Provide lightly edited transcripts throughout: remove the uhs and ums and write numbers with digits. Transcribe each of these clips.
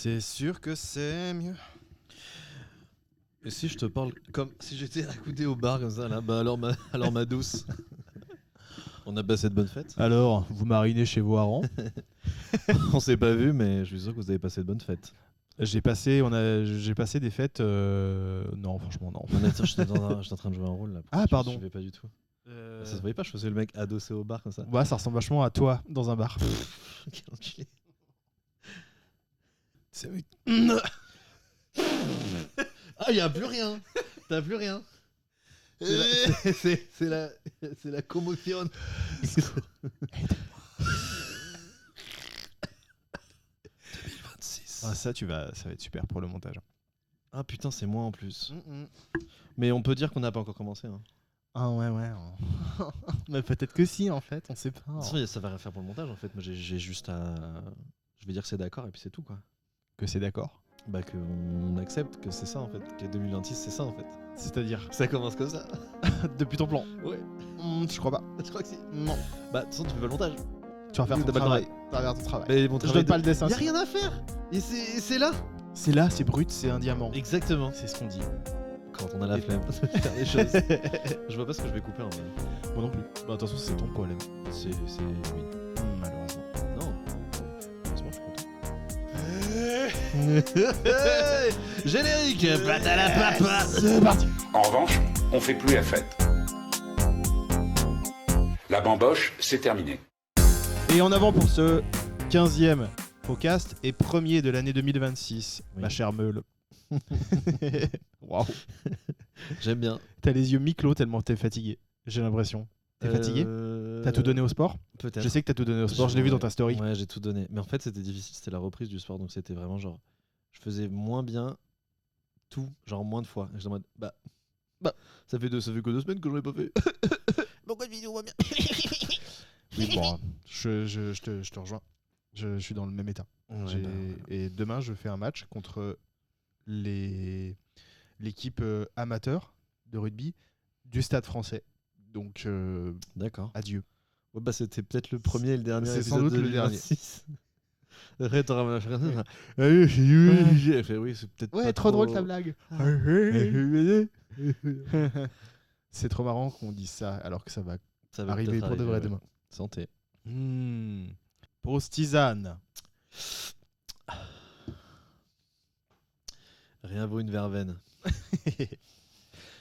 C'est sûr que c'est mieux. Et si je te parle comme si j'étais accoudé au bar comme ça là, bah alors ma douce. On a passé de bonnes fêtes. Alors, vous marinez chez vos harengs. On s'est pas vu, mais je suis sûr que vous avez passé de bonnes fêtes. J'ai passé des fêtes. Non, franchement, non. J'étais en train de jouer un rôle là. Ah, pardon. Je savais pas du tout. Ça se voyait pas, je faisais le mec adossé au bar comme ça. Ouais, ça ressemble vachement à toi dans un bar. Quel enculé. Ah, y a plus rien. T'as plus rien. C'est la commotion. 2026. Ah, ça va être super pour le montage. Ah putain, c'est moi en plus. Mais on peut dire qu'on n'a pas encore commencé. Hein. Ah ouais. Mais peut-être que si, en fait, on sait pas. De toute façon, ça va rien faire pour le montage en fait. Moi, j'ai juste à. Je vais dire que c'est d'accord et puis c'est tout quoi. Que c'est d'accord. Bah, qu'on accepte que c'est ça en fait. Que 2026, c'est ça en fait. C'est-à-dire Ça commence comme ça. depuis ton plan. Ouais. Je crois pas. Je crois que si. Non. Bah, de toute façon, tu fais pas le montage. Tu vas faire Oui, ton t'as pas le travail. Tu vas faire ton travail. Mais mon Je travail donne pas le dessin. Y'a rien à faire. Et c'est là. C'est là, c'est brut, c'est un diamant. Exactement. C'est ce qu'on dit. Quand on a la flemme de faire les choses. Je vois pas ce que je vais couper en vrai. Moi non plus. Bah, attention, c'est ton problème. C'est. Oui. Malheureusement. Non. Heureusement, je suis content. Générique. Patalapapa. C'est parti. En revanche, on fait plus la fête. La bamboche, c'est terminé. Et en avant pour ce 15e podcast et premier de l'année 2026, Oui. ma chère Meule. Waouh. J'aime bien. T'as les yeux mi-clos tellement t'es fatigué. J'ai l'impression. T'es fatigué. T'as tout donné au sport. Peut-être. Je sais que t'as tout donné au sport, je l'ai vu dans ta story. Ouais, j'ai tout donné. Mais en fait, c'était difficile. C'était la reprise du sport. Donc, c'était vraiment genre. Je faisais moins bien tout, genre moins de fois. Et j'étais en mode. Bah. Ça fait que 2 semaines que j'en ai pas fait. Pourquoi une vidéo va bien? Oui, bon, je te rejoins. Je suis dans le même état. Ouais, Et demain, je fais un match contre l'équipe amateur de rugby du Stade français. Donc, d'accord. adieu. Ouais, bah, c'était peut-être le premier et le dernier. C'est sans épisode doute de le dernier. 2026. Après, t'auras ma frère. J'ai fait oui, c'est peut-être. Ouais, pas trop drôle ta blague. C'est trop marrant qu'on dise ça alors que ça va Ça va arriver peut-être pour de vrai ouais. demain. Santé. Pause tisane. Rien vaut une verveine.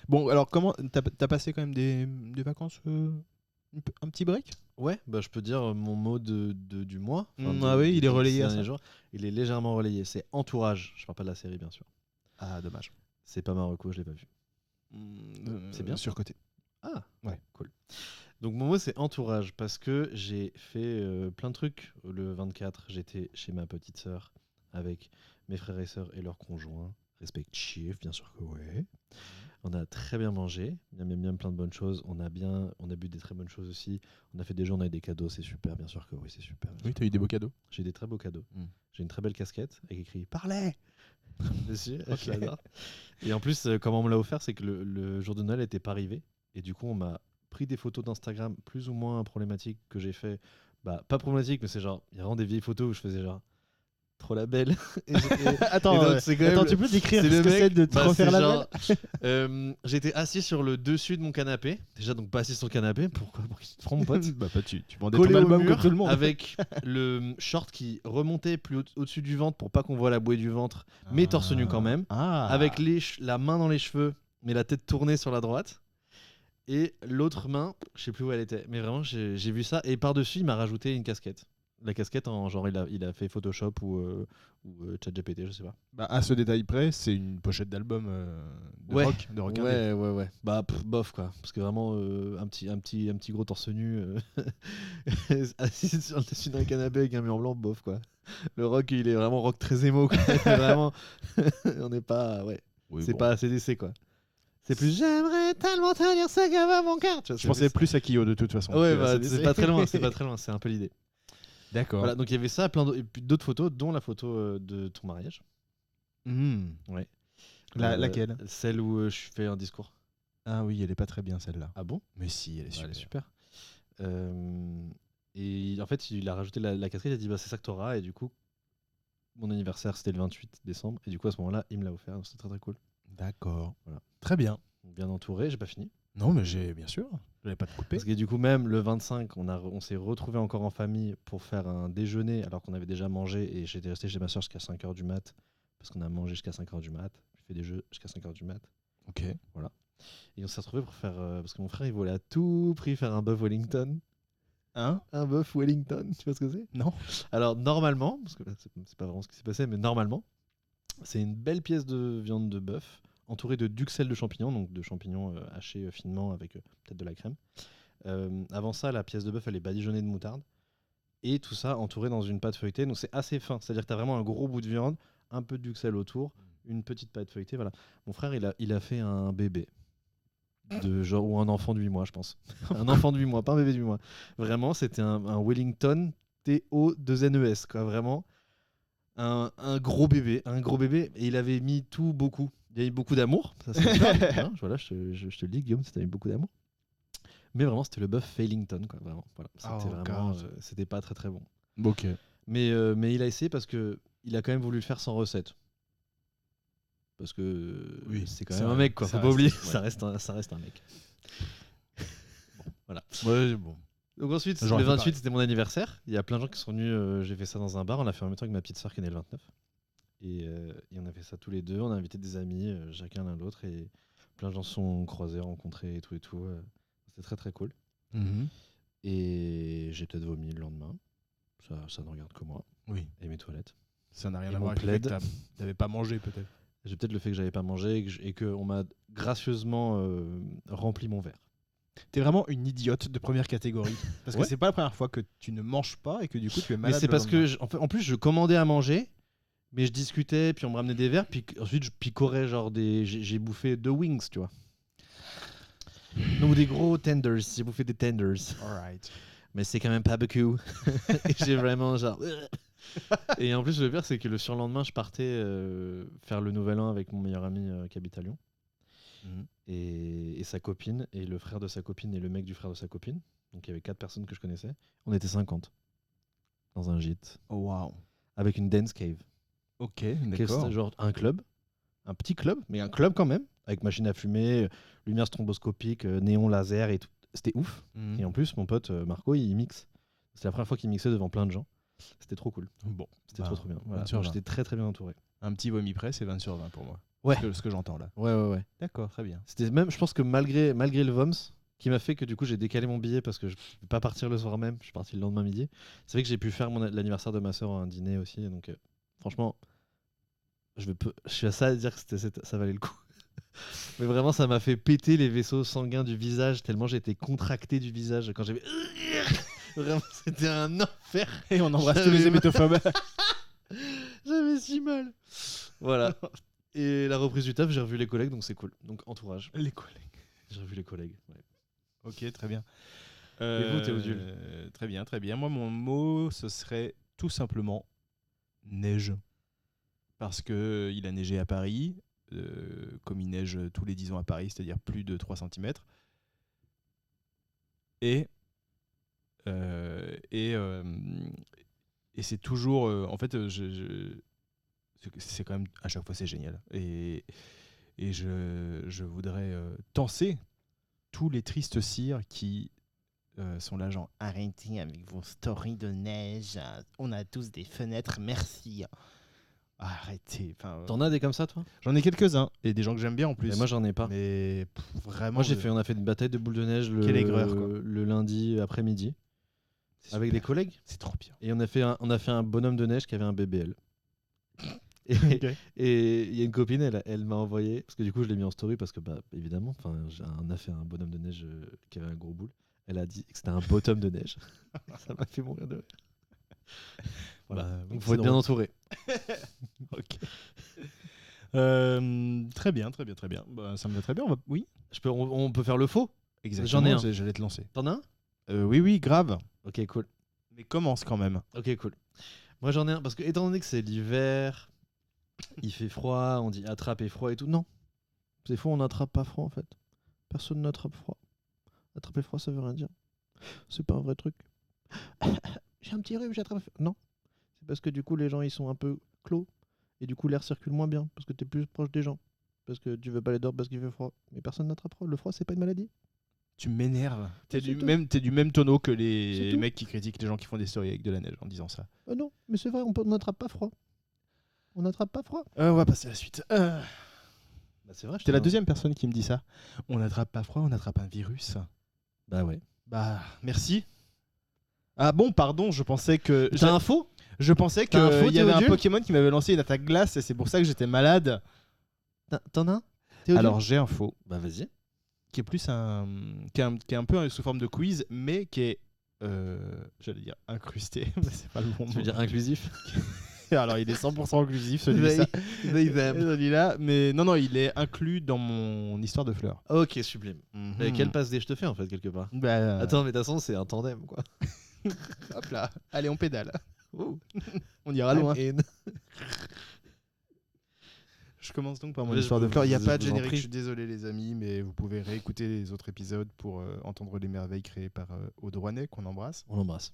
Bon, alors comment t'as passé quand même des vacances, un petit break? Ouais, bah je peux dire mon mot du mois. Ah oui, il est relayé ces à derniers ça. jours. Il est légèrement relayé. C'est Entourage. Je parle pas de la série, bien sûr. Ah, dommage. C'est pas Marocco, je l'ai pas vu. C'est bien. Surcoté. Ah, Ouais. cool. Donc mon mot c'est Entourage parce que j'ai fait plein de trucs. Le 24, j'étais chez ma petite sœur avec mes frères et sœurs et leurs conjoints respectifs, bien sûr que ouais. On a très bien mangé, bien plein de bonnes choses. On a bu des très bonnes choses aussi. On a fait des jeux, on a eu des cadeaux, c'est super, bien sûr que oui, c'est super. Oui, t'as eu des beaux cadeaux. J'ai eu des très beaux cadeaux. Mm. J'ai une très belle casquette avec écrit Parlez dessus. Ok. J'adore. Et en plus, comment on me l'a offert, c'est que le jour de Noël n'était pas arrivé. Et du coup, on m'a pris des photos d'Instagram plus ou moins problématiques que j'ai fait. Bah, pas problématiques, mais c'est genre, il y a vraiment des vieilles photos où je faisais genre trop la belle. Attends, donc, c'est quand même tu peux décrire c'est ce le que mec, c'est de te bah, refaire c'est la genre, belle? j'étais assis sur le dessus de mon canapé. Déjà, donc pas assis sur le canapé. Pourquoi? Pour qu'il te prend, mon pote. Bah, tu vendais Collé ton au album mur comme tout le monde. avec le short qui remontait plus au-dessus du ventre pour pas qu'on voit la bouée du ventre, mais torse nu quand même. Ah. Avec la main dans les cheveux, mais la tête tournée sur la droite. Et l'autre main, je sais plus où elle était, mais vraiment j'ai vu ça. Et par-dessus, il m'a rajouté une casquette. La casquette, en genre, il a fait Photoshop ou ChatGPT, je sais pas. Bah, à ce détail près, c'est une pochette d'album de Ouais. rock, de rock indé. Ouais. Bah, bof, quoi. Parce que vraiment, un petit gros torse nu, assis sur le dessus d'un canapé avec un mur blanc, bof, quoi. Le rock, il est vraiment rock très émo, quoi. Vraiment, on n'est pas. Ouais. Oui, C'est bon. pas ACDC, quoi. C'est plus j'aimerais tellement te dire ça qu'à mon cœur. Tu vois, Je pensais plus à Kyo de toute façon. Ouais, que bah, à c'est CDC. pas très loin, c'est un peu l'idée. D'accord. Voilà, donc il y avait ça, et puis d'autres photos, dont la photo de ton mariage. Ouais. Laquelle? Celle où je fais un discours. Ah oui, elle est pas très bien celle-là. Ah bon? Mais si, elle est Ouais, super. elle est super. Et en fait, il a rajouté la casquette, il a dit bah, c'est ça que t'auras, et du coup, mon anniversaire, c'était le 28 décembre. Et du coup, à ce moment-là, il me l'a offert. Donc c'était très très cool. D'accord. Voilà. Très bien. Donc, bien entouré, j'ai pas fini. Non, mais bien sûr. Je n'avais pas te couper. Parce que du coup, même le 25, on s'est retrouvés encore en famille pour faire un déjeuner alors qu'on avait déjà mangé. Et j'étais resté chez ma soeur jusqu'à 5h du mat. Parce qu'on a mangé jusqu'à 5h du mat. J'ai fait des jeux jusqu'à 5h du mat. Ok. Et on s'est retrouvés pour faire. Parce que mon frère, il voulait à tout prix faire un bœuf Wellington. Hein? Un bœuf Wellington, tu vois ce que c'est? Non. Alors, normalement, parce que là, c'est pas vraiment ce qui s'est passé, mais normalement, c'est une belle pièce de viande de bœuf entourée de duxelles de champignons, donc de champignons hachés finement avec peut-être de la crème. Avant ça, la pièce de bœuf, elle est badigeonnée de moutarde. Et tout ça entouré dans une pâte feuilletée. Donc, c'est assez fin. C'est-à-dire que tu as vraiment un gros bout de viande, un peu de duxelles autour, une petite pâte feuilletée. Voilà. Mon frère, il a fait un bébé. Ou un enfant de 8 mois, je pense. Un enfant de 8 mois, pas un bébé de 8 mois. Vraiment, c'était un Wellington TO2NES, quoi. Vraiment, un gros bébé. Et il avait mis beaucoup. Il y a eu beaucoup d'amour. Ça, c'est ça, hein, voilà, je te le dis, Guillaume, c'était beaucoup d'amour. Mais vraiment, c'était le bœuf Failington, quoi. Vraiment, voilà. C'était vraiment, c'était pas très très bon. Ok. Mais il a essayé parce que il a quand même voulu le faire sans recette. Parce que Oui, c'est quand ça même un mec, quoi. ça Faut pas reste- oublier, ouais. ça reste un mec. Voilà. Ouais, bon. Donc ensuite, J'aurais le fait 28, pareil. c'était mon anniversaire. Il y a plein de gens qui sont venus. J'ai fait ça dans un bar. On l'a fait en même temps que ma petite soeur qui est née le 29. Et on a fait ça tous les deux. On a invité des amis, chacun l'un l'autre. Et plein de gens se sont croisés, rencontrés et tout et tout. C'était très très cool. Mhm. Et j'ai peut-être vomi le lendemain. Ça ne regarde que moi. Oui. Et mes toilettes. Ça n'a rien Et à mon voir avec le fait que plaid. t'avais pas mangé, peut-être. J'ai peut-être le fait que j'avais pas mangé et qu'on m'a gracieusement rempli mon verre. T'es vraiment une idiote de première catégorie. Parce que Ouais. c'est pas la première fois que tu ne manges pas et que du coup tu es Mais malade. c'est le parce que, lendemain. en plus, je commandais à manger, mais je discutais, puis on me ramenait des verres, puis ensuite je picorais genre j'ai bouffé 2 wings, tu vois. Non, ou des gros tenders, j'ai bouffé des tenders. Alright. Mais c'est quand même pas beaucoup. Et j'ai vraiment genre... Et en plus, le pire, c'est que le surlendemain, je partais faire le nouvel an avec mon meilleur ami qui habite à Lyon. Mhm. Et sa copine, et le frère de sa copine, et le mec du frère de sa copine. Donc il y avait 4 personnes que je connaissais. On était 50 dans un gîte, Oh, waouh. avec une dance cave. Ok, C'était d'accord. genre un club, un petit club, mais un club quand même, avec machine à fumer, lumière stroboscopique, néon laser et tout. C'était ouf. Mhm. Et en plus, mon pote Marco, il mixe. C'était la première fois qu'il mixait devant plein de gens. C'était trop cool. Bon, C'était bah, trop bien. Voilà. 20 sur Donc, 20. j'étais très très bien entouré. Un petit vomi près, c'est 20 sur 20 pour moi. Ouais. Ce que j'entends là. Ouais. D'accord, très bien. C'était même, je pense que malgré le VOMS, qui m'a fait que du coup j'ai décalé mon billet parce que je ne peux pas partir le soir même, je suis parti le lendemain midi. C'est vrai que j'ai pu faire l'anniversaire de ma soeur à un dîner aussi. Donc franchement, je suis à ça à dire que ça valait le coup. Mais vraiment, ça m'a fait péter les vaisseaux sanguins du visage tellement j'étais contracté du visage quand j'avais. Vraiment, c'était un enfer. Et on embrasse tous J'avais les mal. hémétophobes. J'avais si mal. Voilà. Et la reprise du taf, j'ai revu les collègues, donc c'est cool. Donc entourage. Les collègues. J'ai revu les collègues. Ouais. Ok, très bien. Et vous, Théodule? Très bien, très bien. Moi, mon mot, ce serait tout simplement neige. Parce que il a neigé à Paris, comme il neige tous les 10 ans à Paris, c'est-à-dire plus de 3 cm. Et c'est toujours... en fait, c'est quand même... À chaque fois, c'est génial. Et je voudrais tancer tous les tristes cires qui sont là genre arrêtez avec vos stories de neige, on a tous des fenêtres, merci. Arrêtez. Enfin, T'en as des comme ça, toi? j'en ai quelques-uns et des gens que j'aime bien en plus. Mais moi, j'en ai pas. Mais vraiment. Moi, on a fait une bataille de boules de neige Quelle aigreur, quoi. le lundi après-midi C'est avec super. des collègues. C'est trop bien. Et on a fait un bonhomme de neige qui avait un BBL. Et Ok. et il y a une copine, elle m'a envoyé, parce que du coup, je l'ai mis en story, parce que, bah, évidemment, on a fait un bonhomme de neige qui avait un gros boule. Elle a dit que c'était un bottom de neige. Ça m'a fait mourir de rire. Voilà. Bah, Donc, c'est faut être bien drôle. entouré. Ok. Très bien, très bien, très bien. Bah, ça me va très bien. Oui, On peut faire le faux? exactement. J'en ai un. J'allais te lancer. T'en as un? Oui, grave. Ok, cool. Mais commence quand même. Ok, cool. Moi, j'en ai un, parce que étant donné que c'est l'hiver, il fait froid, on dit attraper froid et tout. Non. C'est faux, on n'attrape pas froid en fait. Personne n'attrape froid. Attraper froid, ça veut rien dire. C'est pas un vrai truc. J'ai un petit rhume, j'attrape froid. Non. C'est parce que du coup, les gens, ils sont un peu clos. Et du coup, l'air circule moins bien parce que t'es plus proche des gens. Parce que tu veux pas aller dehors parce qu'il fait froid. Mais personne n'attrape froid. Le froid, c'est pas une maladie. Tu m'énerves. T'es C'est tout. du même tonneau que C'est les tout. mecs qui critiquent les gens qui font des stories avec de la neige en disant ça. Non, mais c'est vrai, on n'attrape pas froid. On n'attrape pas froid. On va passer à la suite. Bah, c'est vrai. T'es la deuxième personne qui me dit ça. On n'attrape pas froid, on attrape un virus. Bah ouais. Bah, merci. Ah bon, pardon, je pensais que... T'as info? Je pensais T'as un faux, qu'il y avait un Théodule Pokémon qui m'avait lancé une attaque glace et c'est pour ça que j'étais malade. T'en as un? Théodule? Alors j'ai un faux Bah vas-y. qui est plus qui est un peu sous forme de quiz, mais qui est, j'allais dire incrusté, mais c'est pas le bon Tu veux mot. dire inclusif? Alors il est 100% inclusif celui-là, mais non, il est inclus dans mon histoire de fleurs. Ok, sublime. Mhm. Mais quelle passe D je te fais en fait quelque part? Bah, Attends, mais de toute façon, c'est un tandem quoi. hop là, allez on pédale. On ira loin. Je commence donc par mon Ouais, histoire je de vous- fleurs. Il n'y a je pas de vous en générique, prie. je suis désolé les amis, mais vous pouvez réécouter les autres épisodes pour entendre les merveilles créées par Aude Rouanet, qu'on embrasse. On l'embrasse.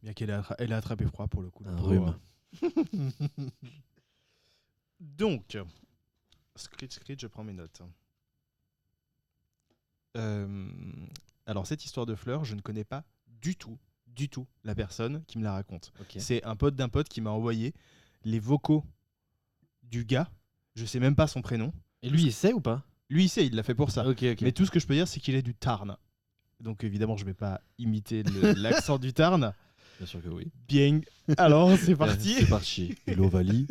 Bien elle a attrapé froid pour le coup. la Un pauvre. rhume. Donc, Screech, je prends mes notes. Alors, cette histoire de fleurs, je ne connais pas du tout la personne qui me la raconte. Ok. C'est un pote d'un pote qui m'a envoyé les vocaux du gars. Je sais même pas son prénom. Et lui, il sait ou pas? Lui, il sait, il l'a fait pour ça. Ok. Mais tout ce que je peux dire, c'est qu'il est du Tarn. Donc, évidemment, je vais pas imiter l'accent du Tarn. Bien sûr que oui. Bien. Alors, c'est parti. C'est parti. Et l'Ovalie,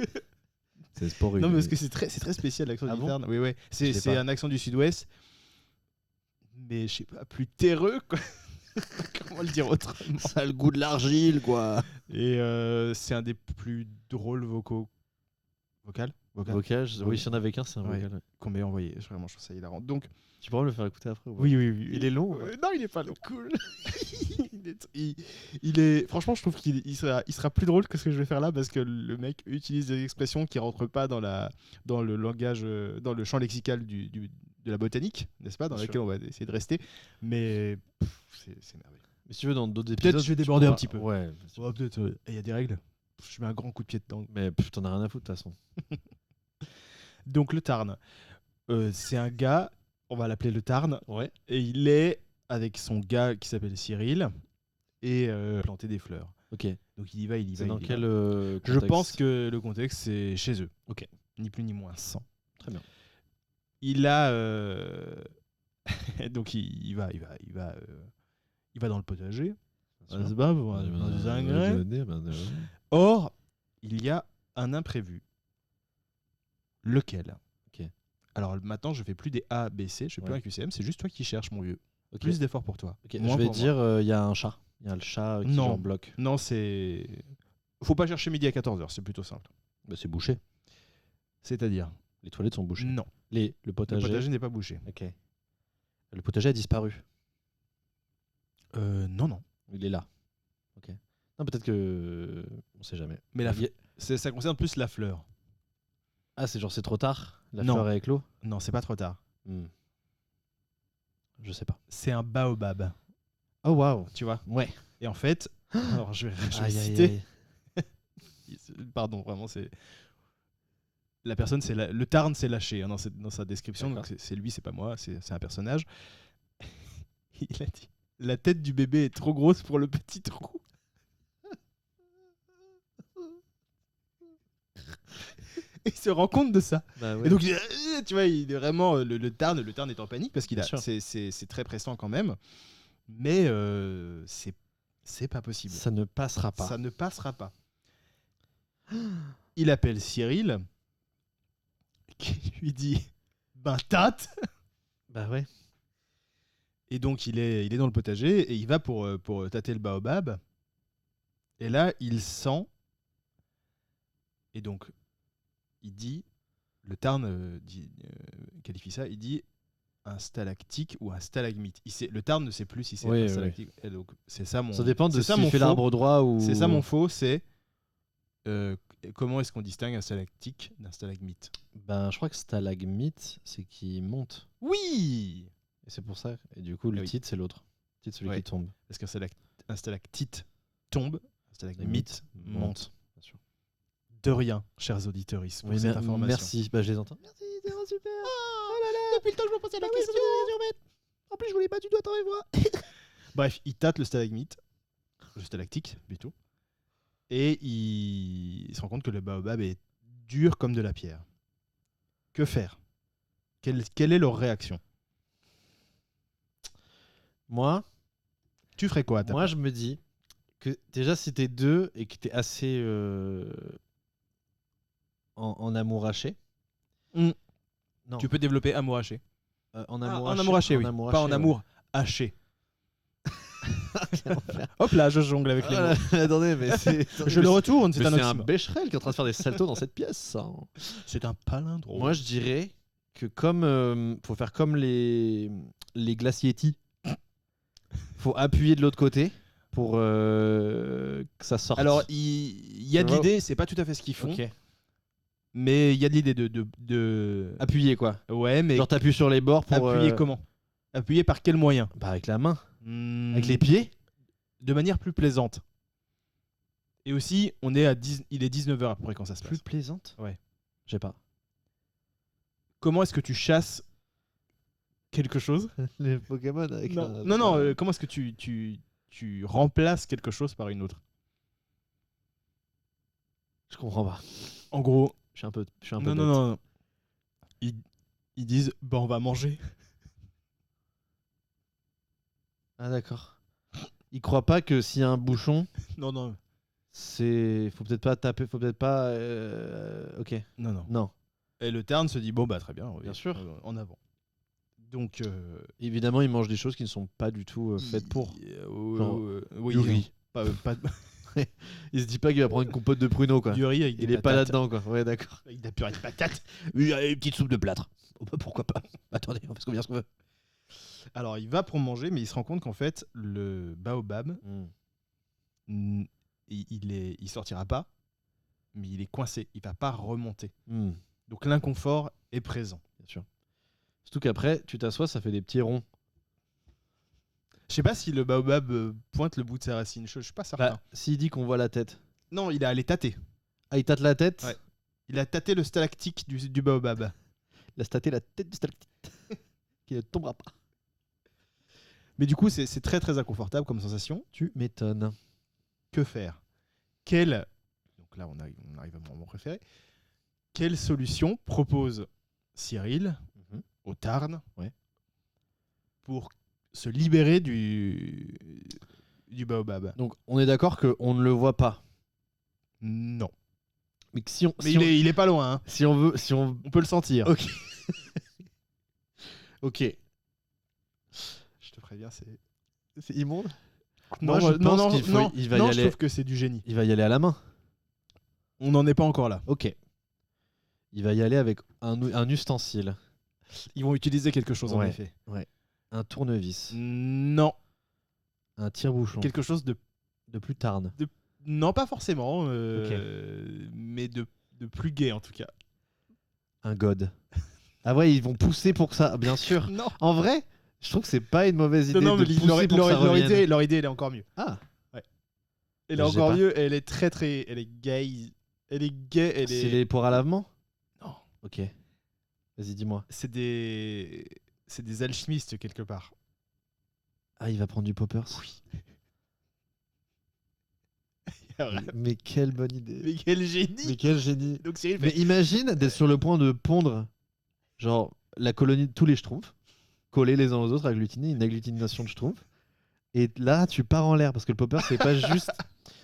c'est sport. Non, mais parce que c'est très spécial l'accent Ah du bon? Tarn. Oui, Je sais c'est pas. un accent du sud-ouest. Mais je sais pas, plus terreux, quoi. Comment le dire autrement? Ça a le goût de l'argile, quoi. Et c'est un des plus drôles vocal Vocage, oui, s'il y en avait qu'un, c'est un Ouais. vocal. Ouais. qu'on m'ait envoyé. Vraiment, je trouve ça hilarant. Donc, Tu pourras me le faire écouter après ou pas? oui. Il est long ou pas? Non, il est pas long. Cool. il est. Franchement, je trouve qu'il sera plus drôle que ce que je vais faire là parce que le mec utilise des expressions qui rentrent pas dans le langage, dans le champ lexical de la botanique, n'est-ce pas, dans Bien laquelle on va essayer de rester. Mais c'est merveilleux. Mais si tu veux, dans d'autres Peut-être épisodes. je vais tu déborder un pourras- petit peu. Ouais. Oh, peut-être. Il y a des règles. Je mets un grand coup de pied dedans. Mais t'en as rien à foutre de toute façon. Donc le Tarn, c'est un gars, on va l'appeler le Tarn, Ouais. et il est avec son gars qui s'appelle Cyril et planter des fleurs. Ok. Donc il y va. C'est dans il y quel va. Je contexte? pense que le contexte c'est chez eux. Ok. Ni plus ni moins 100. Très bien. Il a donc il va dans le potager. Bien sûr. Se bat pour dans des engrais. Or, il y a un imprévu. Lequel? Ok. Alors maintenant, je fais plus des A, B, C, je fais plus Ouais. un QCM, c'est juste toi qui cherches, mon vieux. Ok. Plus d'efforts pour toi. Ok, Moins je vais pour moi. dire, il y a un chat. Il y a le chat qui Non. genre bloque. Non, c'est. Faut pas chercher midi à 14h, c'est plutôt simple. Bah, c'est bouché. C'est-à-dire Les toilettes sont bouchées. Non, Le le potager. potager n'est pas bouché. Ok. Le potager a disparu. Non. Il est là. Ok. Non, peut-être que. On sait jamais. Mais Il y a- ça concerne plus la fleur. Ah, c'est genre c'est trop tard. La Non. fleur est éclos. Non, c'est pas trop tard. Je sais pas. C'est un baobab, Oh waouh. tu vois. Ouais. Et en fait, alors je vais Aïe, aïe, citer. aïe. Pardon, vraiment, c'est. La personne, le Tarn s'est lâché hein, dans sa description. Donc D'accord. c'est lui, c'est pas moi, c'est un personnage. Il a dit la tête du bébé est trop grosse pour le petit trou. Et il se rend compte de ça. Bah ouais. Et donc, tu vois, il est vraiment le Tarn est en panique parce qu'il Bien sûr. c'est très pressant quand même. Mais c'est pas possible. Ça ne passera pas. Ça ne passera pas. Il appelle Cyril, qui lui dit ben tâte. Bah ouais. Et donc il est dans le potager et il va pour tâter le baobab. Et là, il sent. Et donc, il dit, le Tarn qualifie ça, il dit un stalactique ou un stalagmite. Le Tarn ne sait plus si c'est Oui, un oui. stalactique. Et donc, c'est ça mon. Ça dépend de c'est si ça tu mon fais faux. l'arbre droit ou. C'est ça mon faux, c'est comment est-ce qu'on distingue un stalactique d'un stalagmite? Ben, je crois que stalagmite, c'est qui monte. Oui. Et c'est pour ça. Et du coup, le Ah oui. titre, c'est l'autre. Le titre, celui Ouais. qui tombe. Parce qu'un stalactite tombe, un stalagmite monte. Bien sûr. De rien, chers auditeurs, pour Oui, cette information. merci, bah, je les entends. Merci, c'est super. Oh là là, depuis le temps que je me posais la question. En plus, je voulais pas du tout attendre moi. Bref, il tâte le stalagmite, le stalactique plutôt, et il se rend compte que le baobab est dur comme de la pierre. Que faire ? Quelle est leur réaction ? Moi, Tu ferais quoi à ta je me dis que déjà, si t'es deux et que t'es assez en amouraché. Mm. Non, Tu peux développer amour haché. en En amour haché, oui. Pas en amour haché. Hop là, je jongle avec les mots. Attendez, mais c'est. Je le retourne, c'est un un oxymore. Becherel qui est en train de faire des saltos dans cette pièce. Ça. C'est un palindrome. Moi, je dirais que comme faut faire comme les glaciers-ti. Faut appuyer de l'autre côté pour que ça sorte. Alors, il y a de l'idée, c'est pas tout à fait ce qu'ils font, Ok. mais il y a de l'idée de... Appuyer quoi. Ouais, mais Genre t'appuies sur les bords pour. appuyer comment ? Appuyer par quel moyen ? Bah avec la main. Hmm, Avec les pieds. De manière plus plaisante. Et aussi, il est 19h à peu près quand ça se passe. Plus plaisante. Ouais. Je sais pas. Comment est-ce que tu chasses quelque chose ? Les Pokémon avec. Non, comment est-ce que tu remplaces quelque chose par une autre ? Je comprends pas. En gros, Je suis un peu. non. Ils disent, bah on va manger. Ah d'accord. Ils croient pas que s'il y a un bouchon, Non. faut peut-être pas taper, faut peut-être pas. Ok. Non. Non. Et le Terne se dit, bon bah très bien, Bien sûr. en avant. Donc, Évidemment, ils mangent des choses qui ne sont pas du tout faites pour. Genre, oui, du riz. Pas Il se dit pas qu'il va prendre une compote de pruneaux quoi. du riz avec des Il est pas patates. là-dedans quoi. Ouais d'accord. Avec de la purée de patates. Une petite soupe de plâtre. Oh, bah, pourquoi pas. Attendez, on fait ce qu'on veut. Alors, il va pour manger, mais il se rend compte qu'en fait, le baobab, il sortira pas, mais il est coincé. Il va pas remonter. Donc, l'inconfort est présent. Bien sûr. Surtout qu'après, tu t'assois, ça fait des petits ronds. Je sais pas si le baobab pointe le bout de sa racine. Je suis pas certain. Bah, s'il dit qu'on voit la tête. Non, il est allé tâter. Ah, il tâte la tête. Ouais. Il a tâté le stalactique du baobab. Il a tâté la tête du stalactite. Qui ne tombera pas. Mais du coup, c'est très très inconfortable comme sensation. Tu m'étonnes. Que faire ? Donc là, on arrive à mon moment préféré. Quelle solution propose Cyril au Tarn pour se libérer du baobab ? Donc, on est d'accord qu'on ne le voit pas. Non. Mais que si on. Mais si il est pas loin. Hein. Si on veut. Si on... On peut le sentir. Ok. Ok. Je te préviens, c'est immonde. Non, Moi, je pense qu'il non, il va non, y je aller. trouve que c'est du génie. Il va y aller à la main. On n'en est pas encore là. Ok. Il va y aller avec un ustensile. Ils vont utiliser quelque chose en Ouais. effet. Un tournevis. Non. Un tire-bouchon. Quelque chose de... De plus tarne. Non, pas forcément, mais de plus gai en tout cas. Un god. Ah ouais, ils vont pousser pour que ça, bien sûr. Non. En vrai, je trouve que c'est pas une mauvaise idée Non, de mais pousser pour que ça revienne. leur idée, elle est encore mieux. Ah. Elle est Je sais encore pas. mieux. Elle est très très... Elle est gay. Elle est gay. Elle C'est est... les poires à lavement. Non. Ok. Vas-y, dis-moi. C'est des alchimistes quelque part. Ah, il va prendre du poppers. Oui. Mais quelle bonne idée. Mais quel génie. Mais quel génie. Donc Cyril Mais fait... imagine d'être sur le point de pondre, genre, la colonie de tous les schtroumpfs, collés les uns aux autres, agglutiner, une agglutination de schtroumpfs. Et là, tu pars en l'air parce que le popper, c'est pas juste.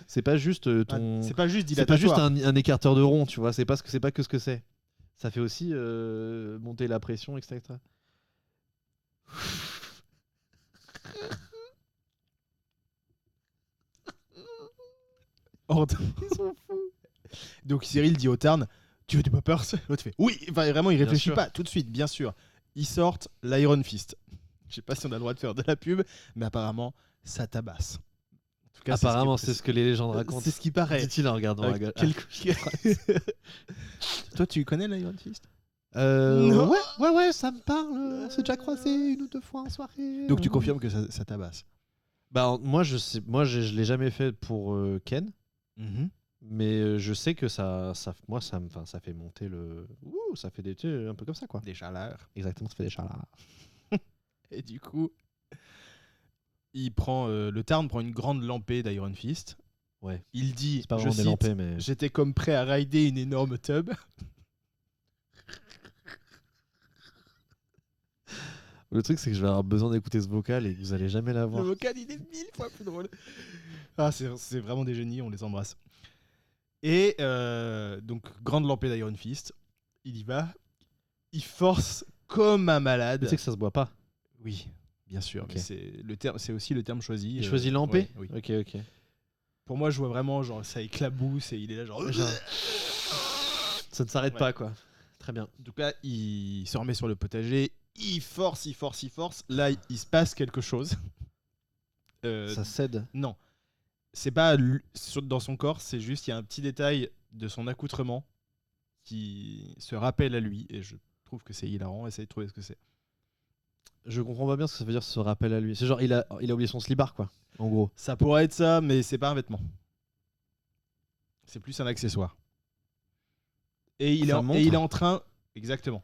C'est pas juste ton. C'est pas juste C'est pas juste dilatatoire. un écarteur de rond, tu vois. C'est pas que ce que c'est. Ça fait aussi monter la pression, etc. Ils sont fous. Donc Cyril dit au Tarn, tu veux du poppers ? L'autre fait oui. Enfin, vraiment, il réfléchit sûr. pas tout de suite, bien sûr. Ils sortent l'Iron Fist. Je sais pas si on a le droit de faire de la pub, mais apparemment, ça tabasse. En tout cas, Apparemment, c'est ce que les légendes racontent. C'est ce qui paraît. Dit-il en regardant la Avec gueule. Toi, tu connais l'Iron Fist ? Non. Ouais, ça me parle. On s'est déjà croisé une ou deux fois en soirée. Donc tu confirmes que ça tabasse ? Bah moi je sais, je l'ai jamais fait pour Ken, Mais je sais que moi, ça fait monter le. Ouh, ça fait des trucs un peu comme ça, quoi. Des chaleurs. Exactement, ça fait des chaleurs. Et du coup, le Tarn prend une grande lampée d'Iron Fist. Ouais. Il dit, C'est pas je vraiment des cite, lampées, mais. j'étais comme prêt à rider une énorme tub. Le truc, c'est que je vais avoir besoin d'écouter ce vocal et que vous allez jamais Le l'avoir. vocal, il est 1000 fois plus drôle. Ah, c'est vraiment des génies, on les embrasse. Et donc, grande lampée d'Iron Fist. Il y va. Il force comme un malade. Tu sais que ça se boit pas. Oui, bien sûr. Ok. Mais c'est aussi le terme choisi. Il choisit lampée. Oui. Ok. Pour moi, je vois vraiment, genre, ça éclabousse et il est là, genre. Ça ne s'arrête Ouais. pas, quoi. Très bien. Donc là, il se remet sur le potager. Il force. Là, il se passe quelque chose. Ça cède. Non. C'est pas dans son corps, c'est juste il y a un petit détail de son accoutrement qui se rappelle à lui et je trouve que c'est hilarant. Essayez de trouver ce que c'est. Je comprends pas bien ce que ça veut dire, ce rappel à lui. C'est genre, il a oublié son slibard, quoi. En gros. Ça pourrait être ça, mais c'est pas un vêtement. C'est plus un accessoire. Et il Ça est montre. en train. Exactement.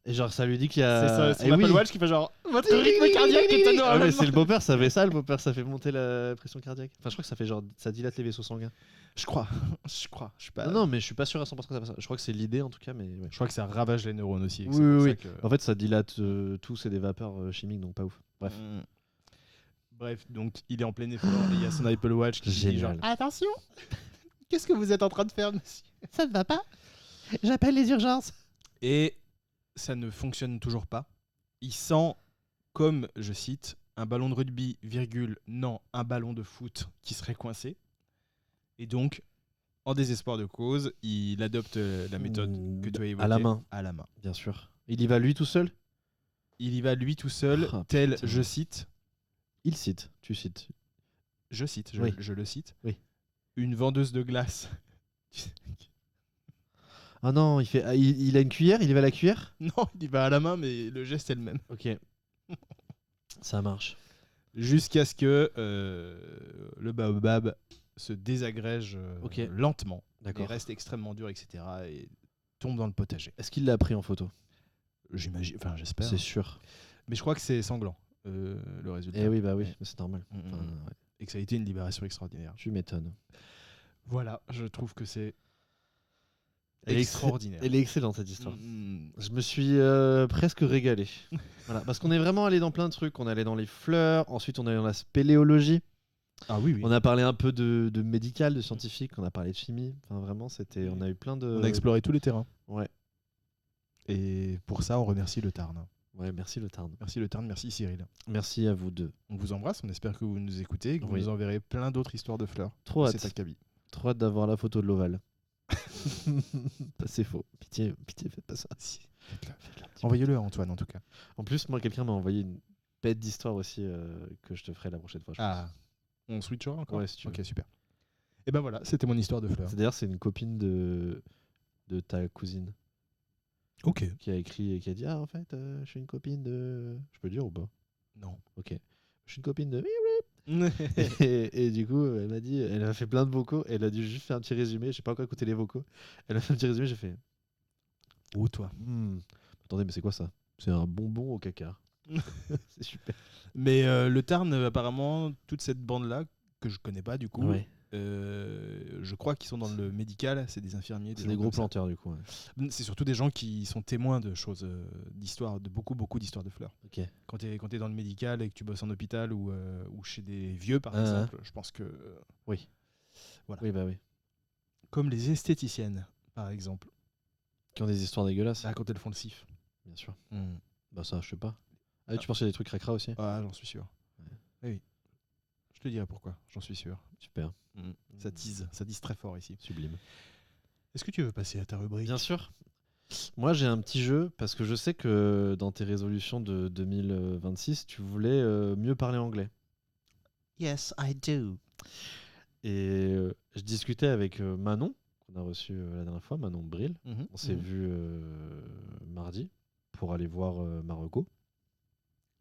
Et genre, ça lui dit qu'il y C'est a. son Apple Watch qui fait genre. Votre rythme cardiaque est Ah ouais, anormalement. c'est le beau-père, ça fait ça, le beau-père, ça fait monter la pression cardiaque. Enfin, je crois que ça fait genre. Ça dilate les vaisseaux sanguins. Je crois. Je suis pas. Non, mais je suis pas sûr à 100% que ça fait ça. Je crois que c'est l'idée en tout cas, mais ouais. Je crois que ça ravage les neurones aussi. et que Oui, c'est pour oui, ça oui. que- En fait, ça dilate tout, c'est des vapeurs chimiques, donc pas ouf. Bref. Bref, donc il est en plein effort et il y a son Apple Watch qui dit Génial. genre attention, qu'est-ce que vous êtes en train de faire, monsieur? Ça ne va pas. J'appelle les urgences. Et ça ne fonctionne toujours pas. Il sent comme, je cite, un ballon de rugby, non, un ballon de foot qui serait coincé. Et donc, en désespoir de cause, il adopte la méthode que tu as évoquée. À la main, À la main. bien sûr. Il y va lui tout seul. Il y va lui tout seul, Ah, tel, putain. je cite, Il cite, tu cites. Oui. je le cite, Oui. une vendeuse de glace. Ah non, il a une cuillère, il y va à la cuillère. Non, il y va à la main, mais le geste est le même. Ok. Ça marche. Jusqu'à ce que le baobab se désagrège Ok. lentement. D'accord. Il reste extrêmement dur, etc. Et tombe dans le potager. Est-ce qu'il l'a pris en photo? J'imagine, enfin j'espère. C'est sûr. Mais je crois que c'est sanglant, le résultat. Eh oui, bah oui, Ouais. mais c'est normal. Mm, mm, Enfin, mm. ouais. Et que ça a été une libération extraordinaire. Tu m'étonnes. Voilà, je trouve que c'est Elle est extraordinaire. Elle est excellente cette histoire. Mm, mm. Je me suis presque régalé. Voilà, parce qu'on est vraiment allé dans plein de trucs. On est allé dans les fleurs, ensuite on est allé dans la spéléologie. Ah oui, oui. On a parlé un peu de médical, de scientifique, on a parlé de chimie. Enfin, vraiment, on a eu plein de. On a exploré tous les terrains. Ouais. Et pour ça, on remercie le Tarn. Ouais, merci le Tarn. Merci le Tarn, merci Cyril. Merci à vous deux. On vous embrasse, on espère que vous nous écoutez et que vous Oui. nous enverrez plein d'autres histoires de fleurs. Trop C'est hâte. Akabi. Trop hâte d'avoir la photo de l'ovale. C'est faux. Pitié, faites pas ça. Faites-le. Faites-le un petit peu. Envoyez-le à Antoine en tout cas. En plus, moi, quelqu'un m'a envoyé une bête d'histoire aussi que je te ferai la prochaine fois. je pense. Ah, on switchera encore. Ouais, si tu veux. Ok, super. Et ben voilà, c'était mon histoire de fleurs. D'ailleurs, c'est une copine de ta cousine Ok. qui a écrit et qui a dit: Ah, en fait, je suis une copine de. Je peux dire ou pas? Non. Ok. Je suis une copine de. Et du coup, elle m'a dit, elle a fait plein de vocaux. Elle a dû juste faire un petit résumé. J'ai pas encore écouté les vocaux. Elle a fait un petit résumé. J'ai fait: Ou toi. Attendez, mais c'est quoi ça? C'est un bonbon au caca. C'est super. Mais le Tarn, apparemment, toute cette bande-là, que je connais pas du coup, Ouais. je crois qu'ils sont dans le médical, c'est des infirmiers. C'est gens des gros comme ça. planteurs du coup. Ouais. C'est surtout des gens qui sont témoins de choses, d'histoires, de beaucoup d'histoires de fleurs. Ok. Quand tu es dans le médical et que tu bosses en hôpital ou chez des vieux par Ah, exemple, je pense que... Oui. Voilà. Oui, bah oui. Comme les esthéticiennes par exemple, Qui ont des histoires dégueulasses. quand elles font le sif. Bien sûr. Bah ça, je sais pas. Ah, Ah. tu pensais à des trucs cracra aussi? Ah, j'en suis sûr. Ouais. Oui. Je te dirai pourquoi, j'en suis sûr. Super. Ça dise très fort ici. Sublime. Est-ce que tu veux passer à ta rubrique? Bien sûr. Moi, j'ai un petit jeu parce que je sais que dans tes résolutions de 2026, tu voulais mieux parler anglais. Yes, I do. Et je discutais avec Manon, qu'on a reçu la dernière fois, Manon Bril. On s'est vu mardi pour aller voir Marocco.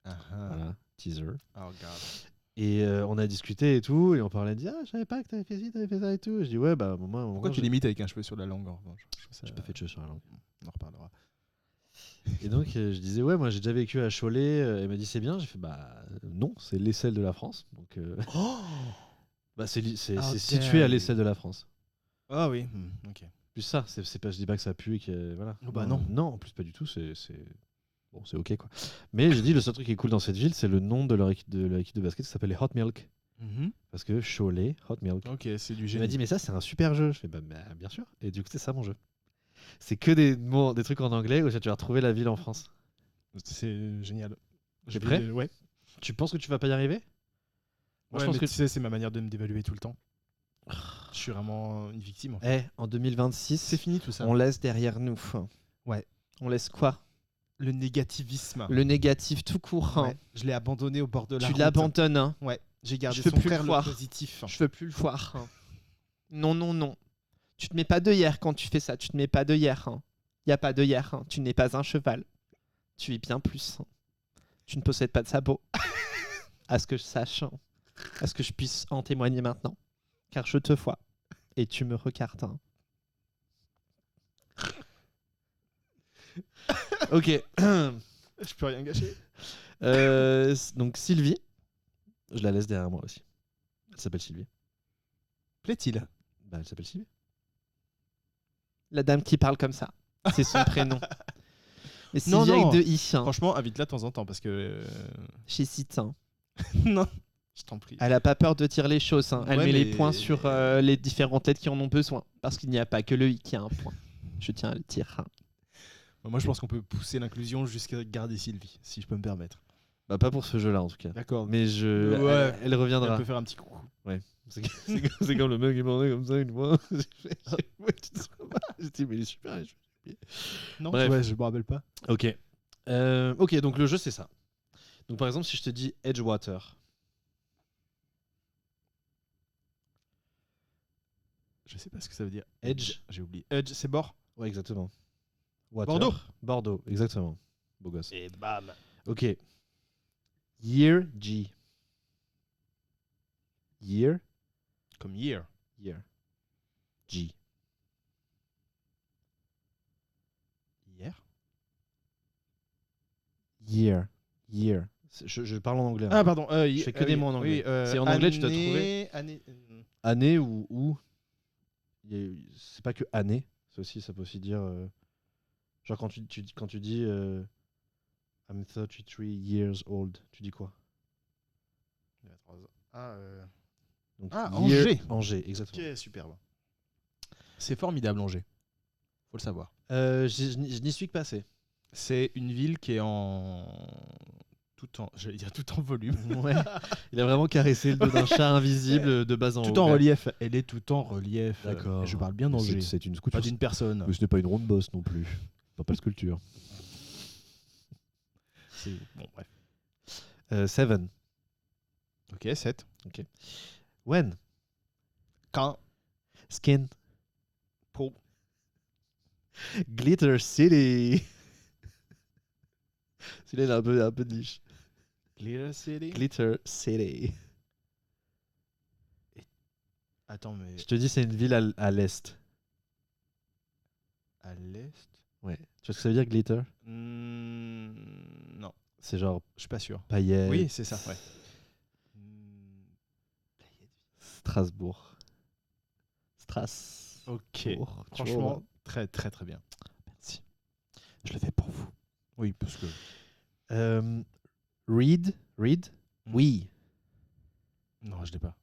Ah, Voilà, teaser. Oh god. Et on a discuté et tout, et on parlait, dit je savais pas que t'avais fait ci, t'avais fait ça et tout. Je dis ouais, bah moi, Pourquoi tu limites avec un cheveu sur la langue en revanche? Je trouve ça- J'ai pas fait de cheveux sur la langue. On en reparlera. Et donc je disais ouais, moi j'ai déjà vécu à Cholet. Elle m'a dit c'est bien. J'ai fait bah non, c'est l'aisselle de la France. Donc bah, c'est How situé dare à l'aisselle de la France. Ah oui, ok. Plus ça, c'est pas, je dis pas que ça pue et que voilà. Oh bah non. Non, en plus pas du tout. C'est bon, c'est ok quoi. Mais j'ai dit le seul truc qui est cool dans cette ville, c'est le nom de leur équipe de basket qui s'appelle les Hot Milk. Parce que Cholet, Hot Milk. Ok, c'est du Il génie. m'a dit mais ça c'est un super jeu. Je fais bah bien sûr. Et du coup c'est ça mon jeu. C'est que des mots, des trucs en anglais où tu vas retrouver la ville en France. C'est génial. T'es prêt? Ouais. Tu penses que tu vas pas y arriver? Moi, je pense que tu sais, c'est ma manière de me dévaluer tout le temps. Je suis vraiment une victime. En fait. En 2026, C'est fini tout ça. on laisse derrière nous. Ouais. On laisse quoi? Le négativisme. Le négatif tout court. Ouais. Je l'ai abandonné au bord de la Tu route. l'abandonnes. Hein. Ouais. J'ai gardé Je veux son plus le frère le voir. positif. Je veux plus le voir. Non, non, non. Tu te mets pas d'œillère quand tu fais ça. Tu te mets pas d'œillère. Il y a pas d'œillère. Tu n'es pas un cheval. Tu es bien plus. Tu ne possèdes pas de sabot. À ce que je sache. À ce que je puisse en témoigner maintenant. Car je te vois. Et tu me regardes. Ok. Je peux rien gâcher. Donc Sylvie, je la laisse derrière moi aussi. Elle s'appelle Sylvie. Plaît-il? Bah, elle s'appelle Sylvie. La dame qui parle comme ça. C'est son prénom. Mais Non, Sylvie non. avec deux i. Franchement, invite-la de temps en temps parce que. Chez Site. Non, je t'en prie. Elle a pas peur de dire les choses. Elle Ouais, met les mais- points sur les différentes têtes qui en ont besoin. Parce qu'il n'y a pas que le i qui a un point. Je tiens à le dire. Moi, je pense qu'on peut pousser l'inclusion jusqu'à garder Sylvie, si je peux me permettre. Bah, pas pour ce jeu-là en tout cas. D'accord. Mais je... Ouais. elle reviendra. On peut faire un petit coucou. C'est comme le mec qui m'en est comme ça une fois. Ouais, tu te souviens pas? J'ai dit, mais il est super. Non, Bref. ouais, je me rappelle pas. Ok. Ok, donc le jeu, c'est ça. Donc par exemple, si je te dis Edgewater. Je sais pas ce que ça veut dire. Edge. J'ai oublié. Edge, c'est bord. Ouais, exactement. Water. Bordeaux. Bordeaux, exactement. Beau gosse. Et bam. Ok. Year G. Year. Comme year. Year. G. Hier. Year. Year. Je parle en anglais. Ah hein. pardon. Je fais que des mots en anglais. C'est en anglais, tu dois trouver. Année. Année ou où. C'est pas que année. Ça peut aussi dire. Genre quand tu dis I'm 33 years old, tu dis quoi? Il y a 3 ans. Ah, Donc, Ah, year- Angers. Angers, exactement. ok, superbe. C'est formidable, Angers. Faut le savoir. Je n'y suis que passé. C'est une ville qui est j'allais dire tout en volume. Ouais. Il a vraiment caressé le dos d'un chat invisible de bas en haut. Tout en relief. Elle est tout en relief. D'accord. Et je parle bien d'Angers. C'est une Pas sculpture. d'une personne. Mais ce n'est pas une ronde bosse non plus. Pas de sculpture. Bon, bref. 7. Ok, 7. When? Quand. Skin. Pour. Glitter City. Celui-là, il a un peu de niche. Glitter City. Glitter City. Attends, mais. Je te dis, c'est une ville à l'est. À l'est. Ouais. Tu vois ce que ça veut dire, glitter? Non, C'est genre je suis pas sûr. paillettes. Oui, c'est ça, ouais. Strasbourg. Strasbourg. Ok. Tu vois, Franchement, très très très bien. merci. Je le fais pour vous. Oui, parce que. Read. Mm. Oui. Non, je l'ai pas.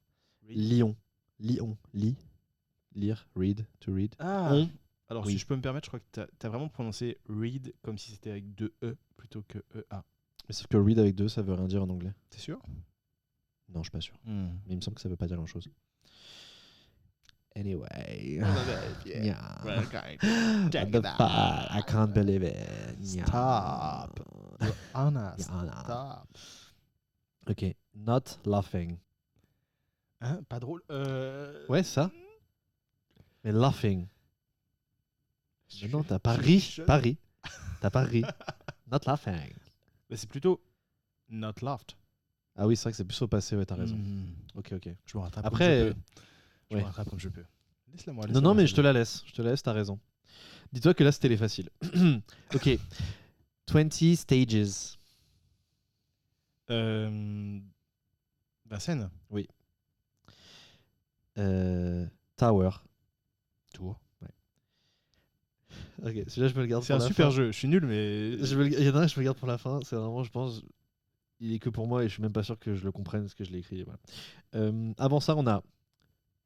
Lyon. Lire. Read. To read. Ah. On. Alors, Oui. si je peux me permettre, je crois que tu as vraiment prononcé read comme si c'était avec 2 E plutôt que EA. Mais sauf que read avec 2, ça veut rien dire en anglais. T'es sûr? Non, je suis pas sûr. Mais il me semble que ça veut pas dire grand chose. Anyway. Yeah. Yeah. Well, okay. What Check the it fuck? out. I can't believe it. Yeah. Stop. Anna, Yeah. stop. Ok. Not laughing. Hein, pas drôle. Ouais, ça. Mais laughing. Je- Mais non, t'as pas je- ri. je- Pas ri. T'as pas ri. Not laughing. Bah, c'est plutôt not laughed. Ah oui, c'est vrai que c'est plus au passé, ouais, t'as raison. Hmm. Ok. Je me rattrape Après, comme je peux. Je ouais. me rattrape comme je peux. Laisse-la moi. Non, mais je te la laisse. Je te la laisse, t'as raison. Dis-toi que là, c'était les faciles. Ok. 20 stages. Vincennes. Tower. Tour. Ok, celui-là, je me le garde C'est pour un la super fin. jeu. Je suis nul, mais. Il y en a un que je me garde pour la fin. C'est vraiment, je pense, il est que pour moi et je suis même pas sûr que je le comprenne ce que je l'ai écrit. Voilà. Avant ça, on a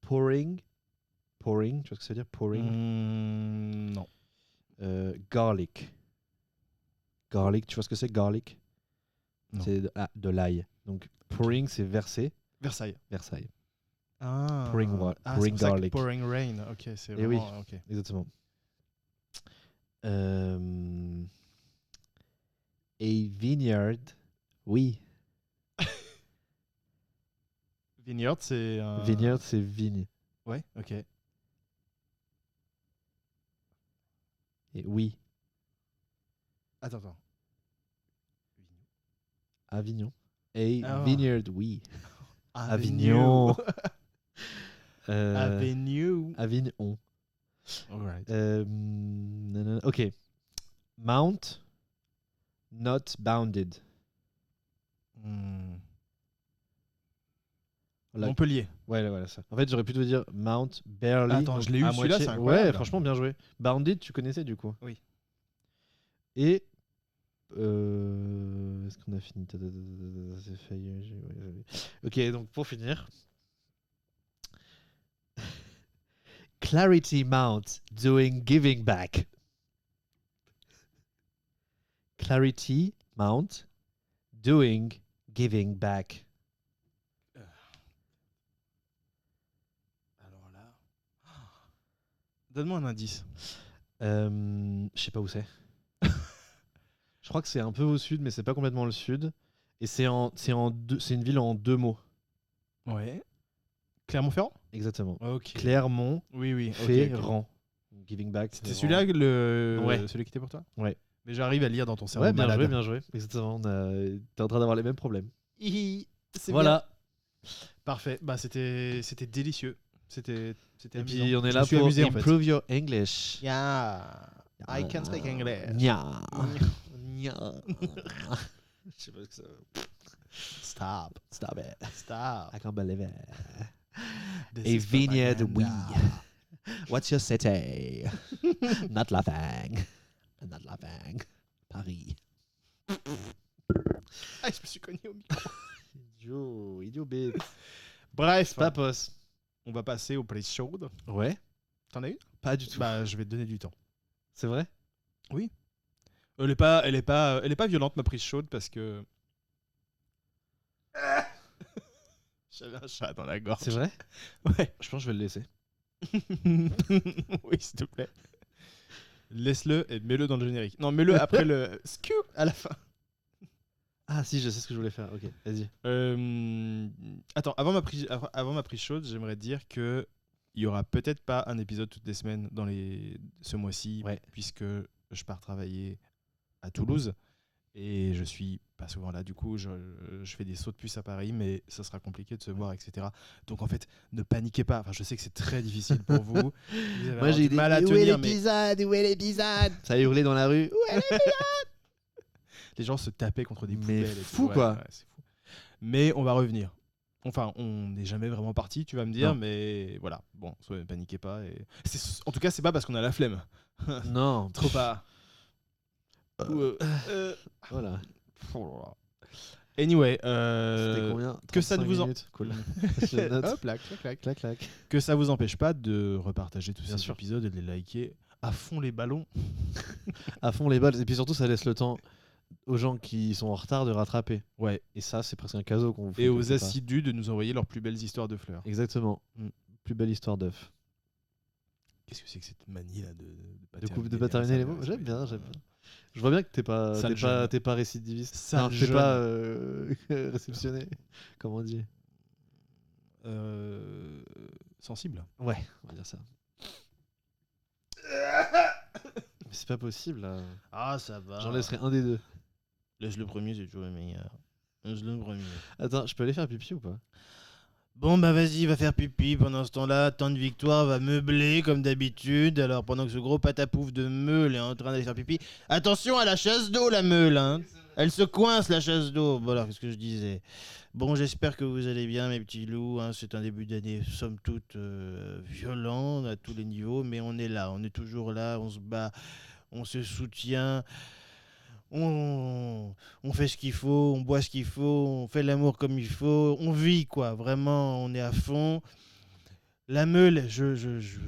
pouring. Pouring, tu vois ce que ça veut dire? Pouring. Non. Garlic. Garlic, tu vois ce que c'est garlic? Non. C'est de l'ail. Donc pouring, c'est verser. Versailles. Versailles. Ah. Pouring Ah, pouring c'est pour ça que garlic. pouring rain. Ok, c'est Eh oui. vraiment. Ok. Exactement. A vineyard. Oui. Vineyard, c'est un. Vineyard, c'est vigne. Ouais. Ok. Et oui. Attends. Avignon. A Ah. vineyard, oui. Avignon. Euh, Avenue. Avignon. Alright. Ok. Mount. Not bounded. Hmm. Voilà. Montpellier. Ouais, voilà ça. En fait, j'aurais pu te dire Mount barely. Attends, donc je l'ai eu à celui-là, moitié. c'est incroyable. Ouais, franchement, bien joué. Bounded, tu connaissais du coup. Oui. Et. Est-ce qu'on a fini? C'est failli. Ok, donc pour finir. Clarity Mount doing giving back. Clarity Mount doing giving back. Alors là. Donne-moi un indice. Je sais pas où c'est. Je crois que c'est un peu au sud, mais c'est pas complètement le sud. Et c'est une ville en 2 mots. Ouais. Clermont-Ferrand. Exactement. Ok. Clermont Oui. ok. Ferrand. Giving back. C'était c'est celui-là Ouais. celui qui était pour toi. Ouais. Mais j'arrive à lire dans ton cerveau Ouais, bien malade. joué, bien joué. Exactement. T'es en train d'avoir les mêmes problèmes. C'est Voilà. Parfait. Bah c'était délicieux. C'était Et amusant. puis on est Je là me suis pour amusé en fait. improve your English. Yeah. I can speak English. Nya. Nya. Je sais pas ce que ça veut. Stop. Stop it. Stop. I can't believe it. This A is vineyard, oui. propaganda. What's your city? Not laughing. Not laughing. Paris. Ah, je me suis cogné au micro. Idiot bête. Bref, Papos. on va passer aux prises chaudes. Ouais. T'en as une? Pas du tout. Bah, je vais te donner du temps. C'est vrai? Elle est pas violente ma prise chaude parce que j'avais un chat dans la gorge. C'est vrai? Ouais. Je pense que je vais le laisser. Oui, s'il te plaît. Laisse-le et mets-le dans le générique. Non, mets-le après le scoop à la fin. Ah si, je sais ce que je voulais faire. Ok, vas-y. Attends, avant ma prise chaude, j'aimerais dire que il y aura peut-être pas un épisode toutes les semaines ce mois-ci, Ouais. puisque je pars travailler à Toulouse et je suis pas souvent là. Du coup, je fais des sauts de puce à Paris, mais ça sera compliqué de se voir, etc. Donc en fait, ne paniquez pas. Enfin, je sais que c'est très difficile pour vous. Vous avez Moi j'ai du mal à tenir, mais Où est l'épisode? Ça a hurlé dans la rue. Où est les gens se tapaient contre des Mais poubelles. et fou, tout. quoi. Ouais, c'est fou. Mais on va revenir. Enfin, on n'est jamais vraiment parti, tu vas me dire, Non. mais voilà. Bon, ne paniquez pas. En tout cas, c'est pas parce qu'on a la flemme. Non. Trop pas. Voilà. Anyway, C'était combien? que ça ne 35 vous en- minutes. Cool. Je note. Hop là, clac. Clac, clac. Que ça vous empêche pas de repartager tous Bien ces sûr. épisodes et de les liker à fond les ballons. À fond les balles. Et puis surtout, ça laisse le temps aux gens qui sont en retard de rattraper. Ouais. Et ça, c'est presque un cadeau qu'on vous fait. Et aux quelque part. assidus de nous envoyer leurs plus belles histoires de fleurs. Exactement. Mm. Plus belle histoire d'œuf. Qu'est-ce que c'est que cette manie là de De pas terminer les mots. J'aime bien. Je vois bien que t'es pas récidiviste. Sale T'es jeune. pas réceptionné. Comment on dit? Sensible. Ouais, on va dire ça. Mais c'est pas possible là. Ah, ça va. J'en laisserai un des deux. Laisse le premier, c'est toujours le meilleur. Je le premier. Attends, je peux aller faire pipi ou pas? Bon bah vas-y, va faire pipi. Pendant ce temps-là, Tant de Victoire va meubler comme d'habitude. Alors pendant que ce gros patapouf de meule est en train d'aller faire pipi, attention à la chasse d'eau, la meule, hein. Elle se coince, la chasse d'eau. Voilà ce que je disais. Bon, j'espère que vous allez bien, mes petits loups, hein. C'est un début d'année, somme toute, violent à tous les niveaux, mais on est là, on est toujours là, on se bat, on se soutient. On fait ce qu'il faut, on boit ce qu'il faut, on fait l'amour comme il faut, on vit quoi, vraiment, on est à fond. La meule, je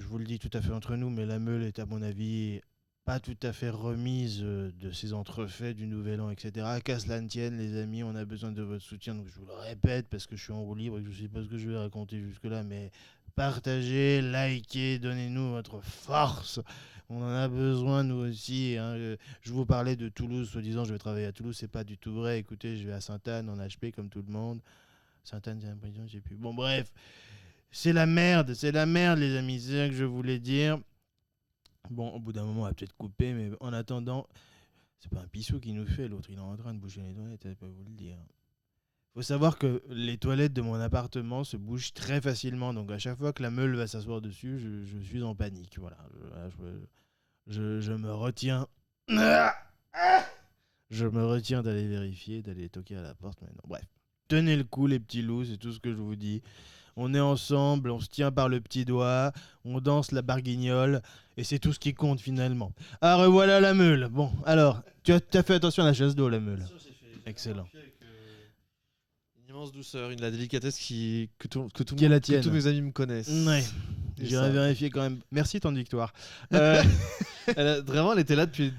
vous le dis tout à fait entre nous, mais la meule est à mon avis pas tout à fait remise de ses entrefaits du Nouvel An, etc. Qu'à cela ne tienne, les amis, on a besoin de votre soutien, donc je vous le répète parce que je suis en roue libre et que je ne sais pas ce que je vais raconter jusque-là, mais partagez, likez, donnez-nous votre force. On en a besoin, nous aussi. Hein. Je vous parlais de Toulouse, soi-disant, je vais travailler à Toulouse. C'est pas du tout vrai. Écoutez, je vais à Sainte-Anne en HP comme tout le monde. Sainte-Anne, j'ai l'impression, je sais plus. Bon, bref. C'est la merde, les amis. C'est ça que je voulais dire. Bon, au bout d'un moment, on va peut-être couper, mais en attendant, c'est pas un pissou qui nous fait. L'autre, il est en train de bouger les toilettes, je peux vous le dire. Faut savoir que les toilettes de mon appartement se bougent très facilement. Donc, à chaque fois que la meule va s'asseoir dessus, je suis en panique. Voilà. Je me retiens. Je me retiens d'aller vérifier, d'aller toquer à la porte. Mais non, bref. Tenez le coup, les petits loups, c'est tout ce que je vous dis. On est ensemble, on se tient par le petit doigt, on danse la barguignole, et c'est tout ce qui compte finalement. Ah, revoilà la meule. Bon, alors, tu as fait attention à la chasse d'eau, la meule. Excellent. Une immense douceur, la délicatesse que Qui est la tienne. tous mes amis me connaissent. Ouais. Et J'irai ça. vérifier quand même. Merci, Tant de Victoire. Vraiment, elle était là depuis.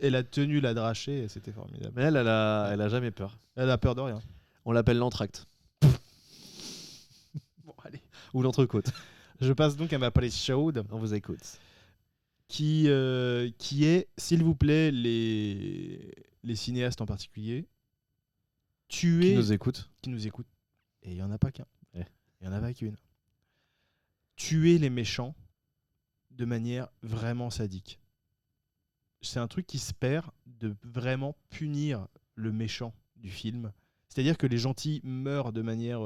Elle a tenu la drachée et c'était formidable. Mais elle a jamais peur. Elle a peur de rien. On l'appelle l'entracte. Bon, allez. Ou l'entrecôte. Je passe donc à ma playlist chaude On vous écoute. qui est, s'il vous plaît, les cinéastes en particulier, Qui nous écoute. qui nous écoutent. Et il n'y en a pas qu'un. Ouais. Il n'y en a pas qu'une. Tuer les méchants de manière vraiment sadique. C'est un truc qui se perd de vraiment punir le méchant du film. C'est-à-dire que les gentils meurent de manière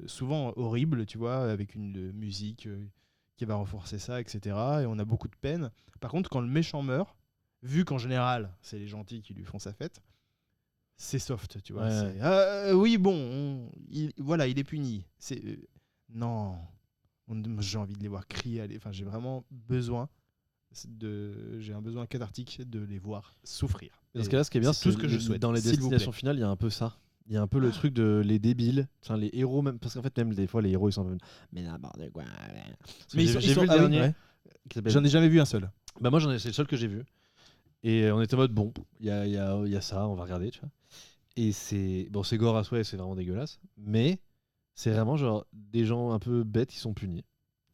souvent horrible, tu vois, avec une musique qui va renforcer ça, etc. Et on a beaucoup de peine. Par contre, quand le méchant meurt, vu qu'en général, c'est les gentils qui lui font sa fête, c'est soft, tu vois. Ouais. Oui, bon, voilà, il est puni. Non, j'ai envie de les voir crier. Enfin, j'ai vraiment besoin j'ai un besoin cathartique de les voir souffrir. Parce que là, ce qui est bien, c'est tout ce que je souhaite. Dans les S'il vous destinations plaît. finales, il y a un peu ça. Il y a un peu le truc de les débiles, enfin les héros même, parce qu'en fait même des fois les héros ils sont un peu mais n'importe quoi. Mais j'ai ils sont vu le ah oui, dernier. ouais. Qui s'appelle- J'en ai jamais vu un seul. Bah moi c'est le seul que j'ai vu. Et on était en mode bon, il y a ça, on va regarder, tu vois. Et c'est gore à souhait, c'est vraiment dégueulasse, mais c'est vraiment genre des gens un peu bêtes qui sont punis.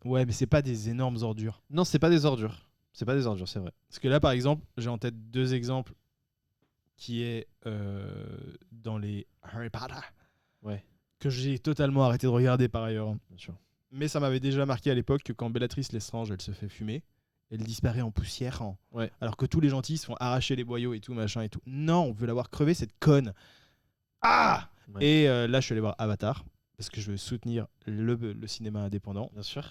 Ouais, mais c'est pas des énormes ordures. Non, c'est pas des ordures. C'est pas des ordures, c'est vrai. Parce que là, par exemple, j'ai en tête deux exemples qui est dans les Harry Potter. Ouais. Que j'ai totalement arrêté de regarder par ailleurs. Bien sûr. Mais ça m'avait déjà marqué à l'époque que quand Bellatrix Lestrange, elle se fait fumer, elle disparaît en poussière. Ouais. Alors que tous les gentils se font arracher les boyaux et tout, machin et tout. Non, on veut la voir crever, cette conne. Ah Ouais. Et là, je suis allé voir Avatar, parce que je veux soutenir le cinéma indépendant. Bien sûr.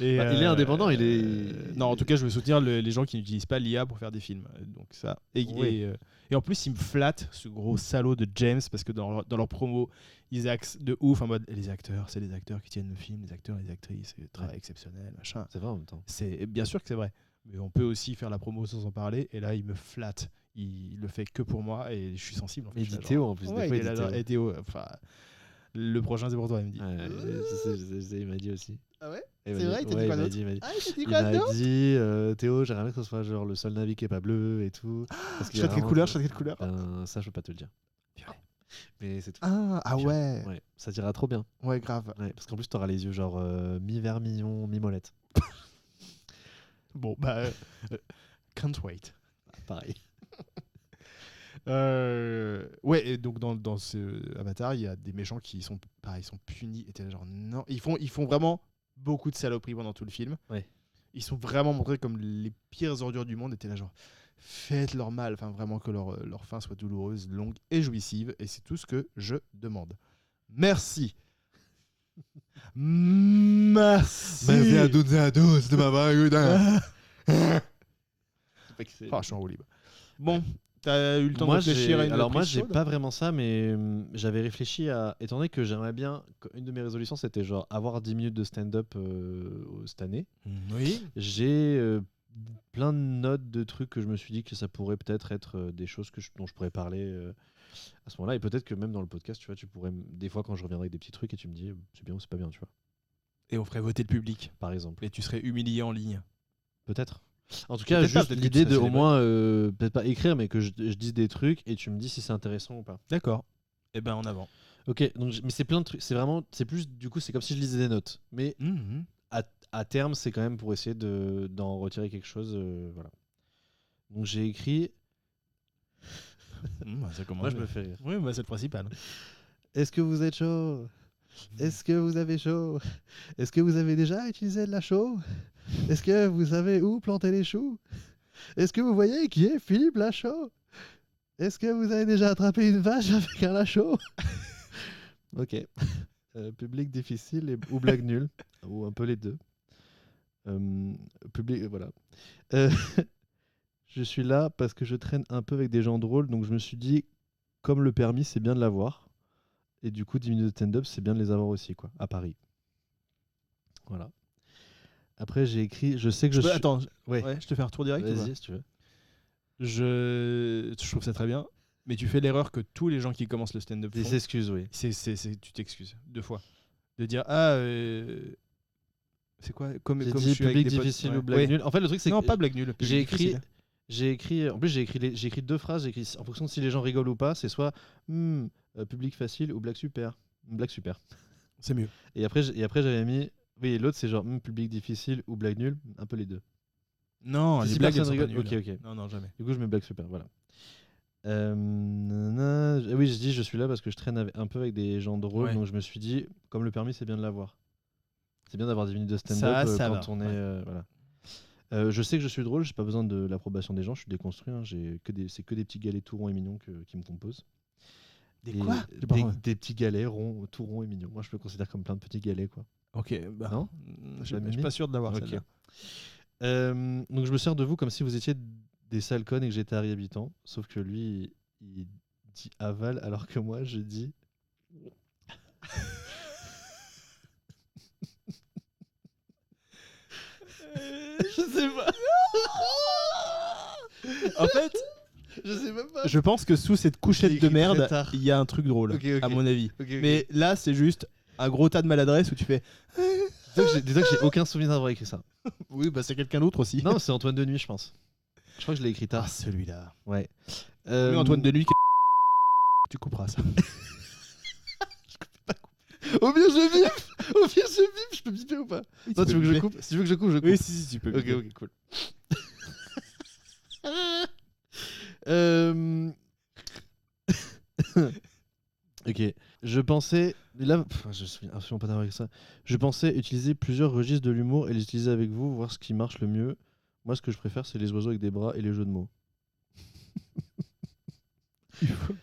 Et, Bah, il est indépendant, il est. Non, en tout cas, je veux soutenir les gens qui n'utilisent pas l'IA pour faire des films. Donc ça. Oui. Et en plus, il me flatte, ce gros salaud de James, parce que dans leur promo, ils axent de ouf en mode les acteurs, c'est les acteurs qui tiennent le film, les acteurs, les actrices, c'est travail exceptionnel, machin. C'est vrai en même temps. C'est bien sûr que c'est vrai, mais on peut aussi faire la promo sans en parler. Et là, il me flatte. Il le fait que pour moi et je suis sensible. En fait, Il dit Théo en plus. Ouais, des fois, il est là, dit Théo. et Théo, enfin, le prochain c'est pour toi, il me dit. Ouais, je sais, il m'a dit aussi. Ah ouais? Il m'a C'est vrai, il t'a dit quoi d'autre? il m'a dit. Ah, il t'a dit Il quoi m'a d'autre? dit Théo, j'aimerais bien que ce soit genre le seul navire qui est pas bleu et tout. Parce qu'il y a Choisis quelle vraiment- couleur, choisis quelle couleur. Ça, je peux pas te le dire. Purée. Mais c'est tout. Ah ouais. Ouais, ça t'ira trop bien. Ouais, grave. Ouais, parce qu'en plus, t'auras les yeux genre mi-vert, mi-molette. Bon, bah, can't wait. Pareil. Ouais, et donc dans ce Avatar, il y a des méchants qui sont pareil, ils sont punis. Et t'es là genre non, ils font vraiment beaucoup de saloperies pendant tout le film. Ouais. Ils sont vraiment montrés comme les pires ordures du monde. Et t'es là genre faites-leur mal, enfin vraiment que leur fin soit douloureuse, longue et jouissive, et c'est tout ce que je demande. Merci. Merci. de ma Ah, je suis en roue libre. Bon, t'as eu le temps de réfléchir à une Alors moi, prise j'ai chaude pas vraiment ça, mais j'avais réfléchi à... Étant donné que j'aimerais bien... Une de mes résolutions, c'était genre avoir 10 minutes de stand-up cette année. Oui. J'ai plein de notes de trucs que je me suis dit que ça pourrait peut-être être des choses dont je pourrais parler à ce moment-là. Et peut-être que même dans le podcast, tu vois, tu pourrais... Des fois, quand je reviendrai avec des petits trucs et tu me dis c'est bien ou c'est pas bien, tu vois. Et on ferait voter le public. Par exemple. Et tu serais humilié en ligne. Peut-être. En tout cas, Peut-être pas, juste peut-être que l'idée tu de serais au célébré. moins, peut-être pas écrire, mais que je dise des trucs et tu me dis si c'est intéressant ou pas. D'accord. Eh ben, en avant. Ok, donc, mais c'est plein de trucs. C'est vraiment, c'est plus, du coup, c'est comme si je lisais des notes. Mais à terme, c'est quand même pour essayer d'en retirer quelque chose. Voilà. Donc j'ai écrit. Ça commence. Moi, je me fais rire. Oui, bah, c'est le principal. Est-ce que vous êtes chaud? Est-ce que vous avez chaud? Est-ce que vous avez déjà utilisé de la chaux? Est-ce que vous savez où planter les choux? Est-ce que vous voyez qui est Philippe Lachaud? Est-ce que vous avez déjà attrapé une vache avec un Lachaud? Ok. Public difficile ou blague nulle, ou un peu les deux. Public, voilà. Je suis là parce que je traîne un peu avec des gens drôles, donc je me suis dit, comme le permis, c'est bien de l'avoir. Et du coup, 10 minutes de stand-up, c'est bien de les avoir aussi, quoi, à Paris. Voilà. Après, j'ai écrit, je sais que je suis... Attends, Ouais. je te fais un retour direct ou pas Vas-y, si tu veux. Je trouve ça très bien, mais tu fais l'erreur que tous les gens qui commencent le stand-up Des font. excuses, oui. Tu t'excuses 2 fois. De dire c'est quoi comme J'ai je dit suis avec public des potes. difficile Ouais. ou blague Ouais. nulle. En fait, le truc, c'est Non, que pas blague nulle. public j'ai écrit, difficile. en plus, j'ai écrit 2 phrases. J'ai écrit, en fonction de si les gens rigolent ou pas, c'est soit public facile ou blague super. Blague super. C'est mieux. Et après, j'avais mis, oui, l'autre, c'est genre public difficile ou blague nulle, un peu les deux. Non, Si les blagues elles personne sont pas rigole, nulles. ok. Non, jamais. Du coup, je mets blague super, voilà. Oui, je dis, je suis là parce que je traîne un peu avec des gens drôles, Ouais. donc je me suis dit, comme le permis, c'est bien de l'avoir. C'est bien d'avoir 10 minutes de Ça stand-up va, quand on est. Voilà. Je sais que je suis drôle, j'ai pas besoin de l'approbation des gens, je suis déconstruit. Hein, c'est que des petits galets tout ronds et mignons qui me composent. Des Et quoi des petits galets ronds, tout ronds et mignons. Moi, je me considère comme plein de petits galets, quoi. Ok, bah. Non Je Pas suis pas sûr de l'avoir Ok. celle-là. Donc, je me sers de vous comme si vous étiez des sales connes et que j'étais Harry Habitant. Sauf que lui, il dit aval, alors que moi, je dis. Je sais pas. En fait, Je sais même pas. je pense que sous cette Je l'ai couchette de écrit très merde, tard. il y a un truc drôle, Ok. à mon avis. Ok. Mais là, c'est juste un gros tas de maladresse où tu fais. Dis-toi que j'ai aucun souvenir d'avoir écrit ça. Oui, bah c'est quelqu'un d'autre aussi. Non, c'est Antoine Denuy, je pense. Je crois que je l'ai écrit Ah, tard. celui-là. Ouais. Oui, Antoine Denuy. Tu couperas ça. Au pire, je bip. Au pire, je bip. Je peux biper ou pas? Non, tu veux que je coupe? Si tu veux que je coupe, je coupe. Oui, si, tu peux. Ok, biper. ok, cool. Ok, je pensais, là, je suis absolument pas d'accord avec ça. Je pensais utiliser plusieurs registres de l'humour et les utiliser avec vous, voir ce qui marche le mieux. Moi, ce que je préfère, c'est les oiseaux avec des bras et les jeux de mots.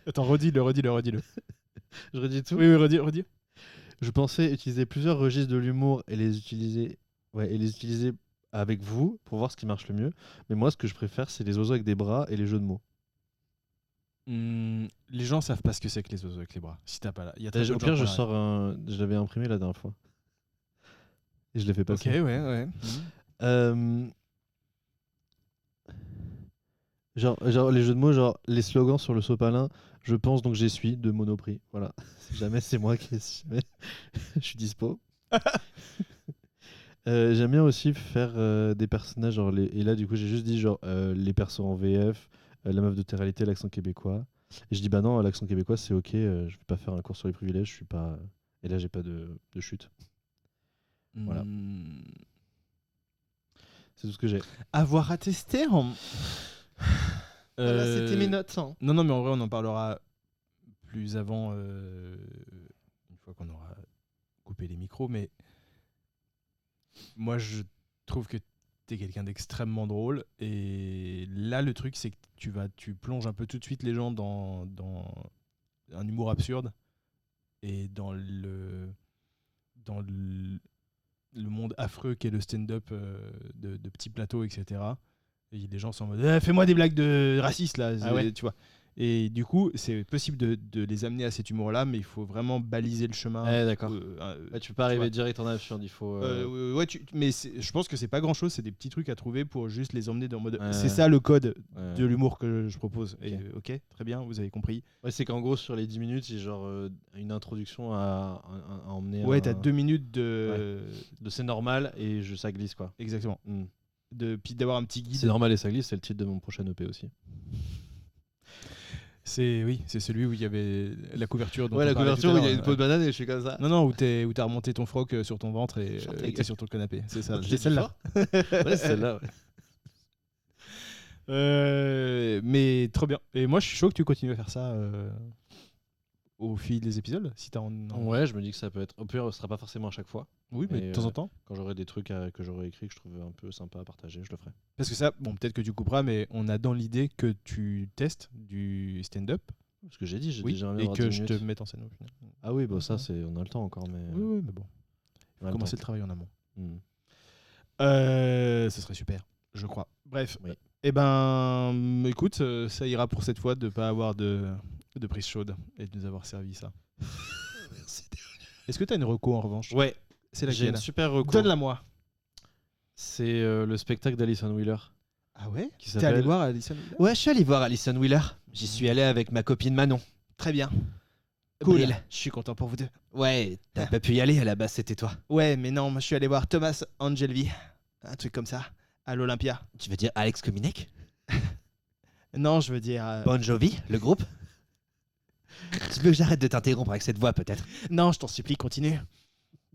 Attends, redis-le. Je redis tout. Oui, redis. Je pensais utiliser plusieurs registres de l'humour et les utiliser avec vous pour voir ce qui marche le mieux. Mais moi, ce que je préfère, c'est les oiseaux avec des bras et les jeux de mots. Les gens savent pas ce que c'est que les oiseaux avec les bras. Si t'as pas là, il y a très peu Au de pire, gens je qui sors un. Je l'avais imprimé la dernière fois. Et je l'ai fait ont passer. Ok, ouais. Genre les jeux de mots, genre les slogans sur le sopalin, je pense donc j'essuie de Monoprix. Voilà. Si jamais c'est moi qui essuie, mais je suis dispo. J'aime bien aussi faire des personnages, genre et là du coup j'ai juste dit genre les persos en VF, la meuf de télé-réalité, l'accent québécois. Et je dis bah non, l'accent québécois c'est ok, je vais pas faire un cours sur les privilèges, je suis pas. Et là j'ai pas de chute. Voilà. C'est tout ce que j'ai. Avoir à tester Voilà, c'était mes notes. Hein. Non, mais en vrai, on en parlera plus avant, une fois qu'on aura coupé les micros. Mais moi, je trouve que t'es quelqu'un d'extrêmement drôle. Et là, le truc, c'est que tu plonges un peu tout de suite les gens dans un humour absurde et dans le monde affreux qu'est le stand-up de petits plateaux, etc. Et les gens sont en mode fais-moi des blagues de racistes là, tu vois. Et du coup, c'est possible de les amener à cet humour-là, mais il faut vraiment baliser le chemin. D'accord. Tu peux pas arriver vois. direct en absurde, il faut. Ouais, mais je pense que c'est pas grand-chose, c'est des petits trucs à trouver pour juste les emmener dans mode. Ouais. C'est ça le code Ouais. de l'humour que je propose. Et ok, très bien, vous avez compris. Ouais, c'est qu'en gros, sur les 10 minutes, c'est genre une introduction à emmener. Ouais, t'as 2 minutes de. De c'est normal et ça glisse quoi. Exactement. Mm. Puis d'avoir un petit guide. C'est normal et ça glisse, c'est le titre de mon prochain EP aussi. C'est celui où il y avait la couverture. Dont Ouais, on la parlait couverture tout où à il y a l'heure, une peau de banane et je suis comme ça. Non, où t'as remonté ton froc sur ton ventre et Chante ta t'es gueule. sur ton canapé. C'est ça. Je l'ai C'est dit celle-là. fort. Ouais, c'est celle-là. Ouais. Mais trop bien. Et moi, je suis chaud que tu continues à faire ça au fil des épisodes. Si t'as Ouais, je me dis que ça peut être. Au pire, ce sera pas forcément à chaque fois. Oui, mais de temps en temps. Quand j'aurai des trucs que j'aurai écrits que je trouve un peu sympa à partager, je le ferai. Parce que ça, bon, peut-être que tu couperas, mais on a dans l'idée que tu testes du stand-up. Ce que j'ai dit, j'ai Oui, déjà et que je te mette en scène au final. Ah oui, bah ça, on a le temps encore, mais. Oui, mais bon. on a le Commencer temps. le travail en amont. Mm. Ce serait super, je crois. Bref. Oui. Eh ben, écoute, ça ira pour cette fois de pas avoir de prise chaude et de nous avoir servi ça. Merci. Est-ce que tu as une reco en revanche? Ouais, C'est j'ai laquelle? une super reco. Donne-la moi. C'est le spectacle d'Alison Wheeler. Ah ouais? Qui T'es allé s'appelle- voir Alison Wheeler? Ouais, je suis allé voir Alison Wheeler. J'y suis allé avec ma copine Manon. Très bien. Cool. Brille. Je suis content pour vous deux. Ouais, t'as pas pu y aller, à la base c'était toi. Ouais, mais non, moi je suis allé voir Thomas Angelvi. Un truc comme ça. À l'Olympia. Tu veux dire Alex Kominek? Non, je veux dire. Bon Jovi, le groupe? Tu veux que j'arrête de t'interrompre avec cette voix peut-être? Non, je t'en supplie, continue.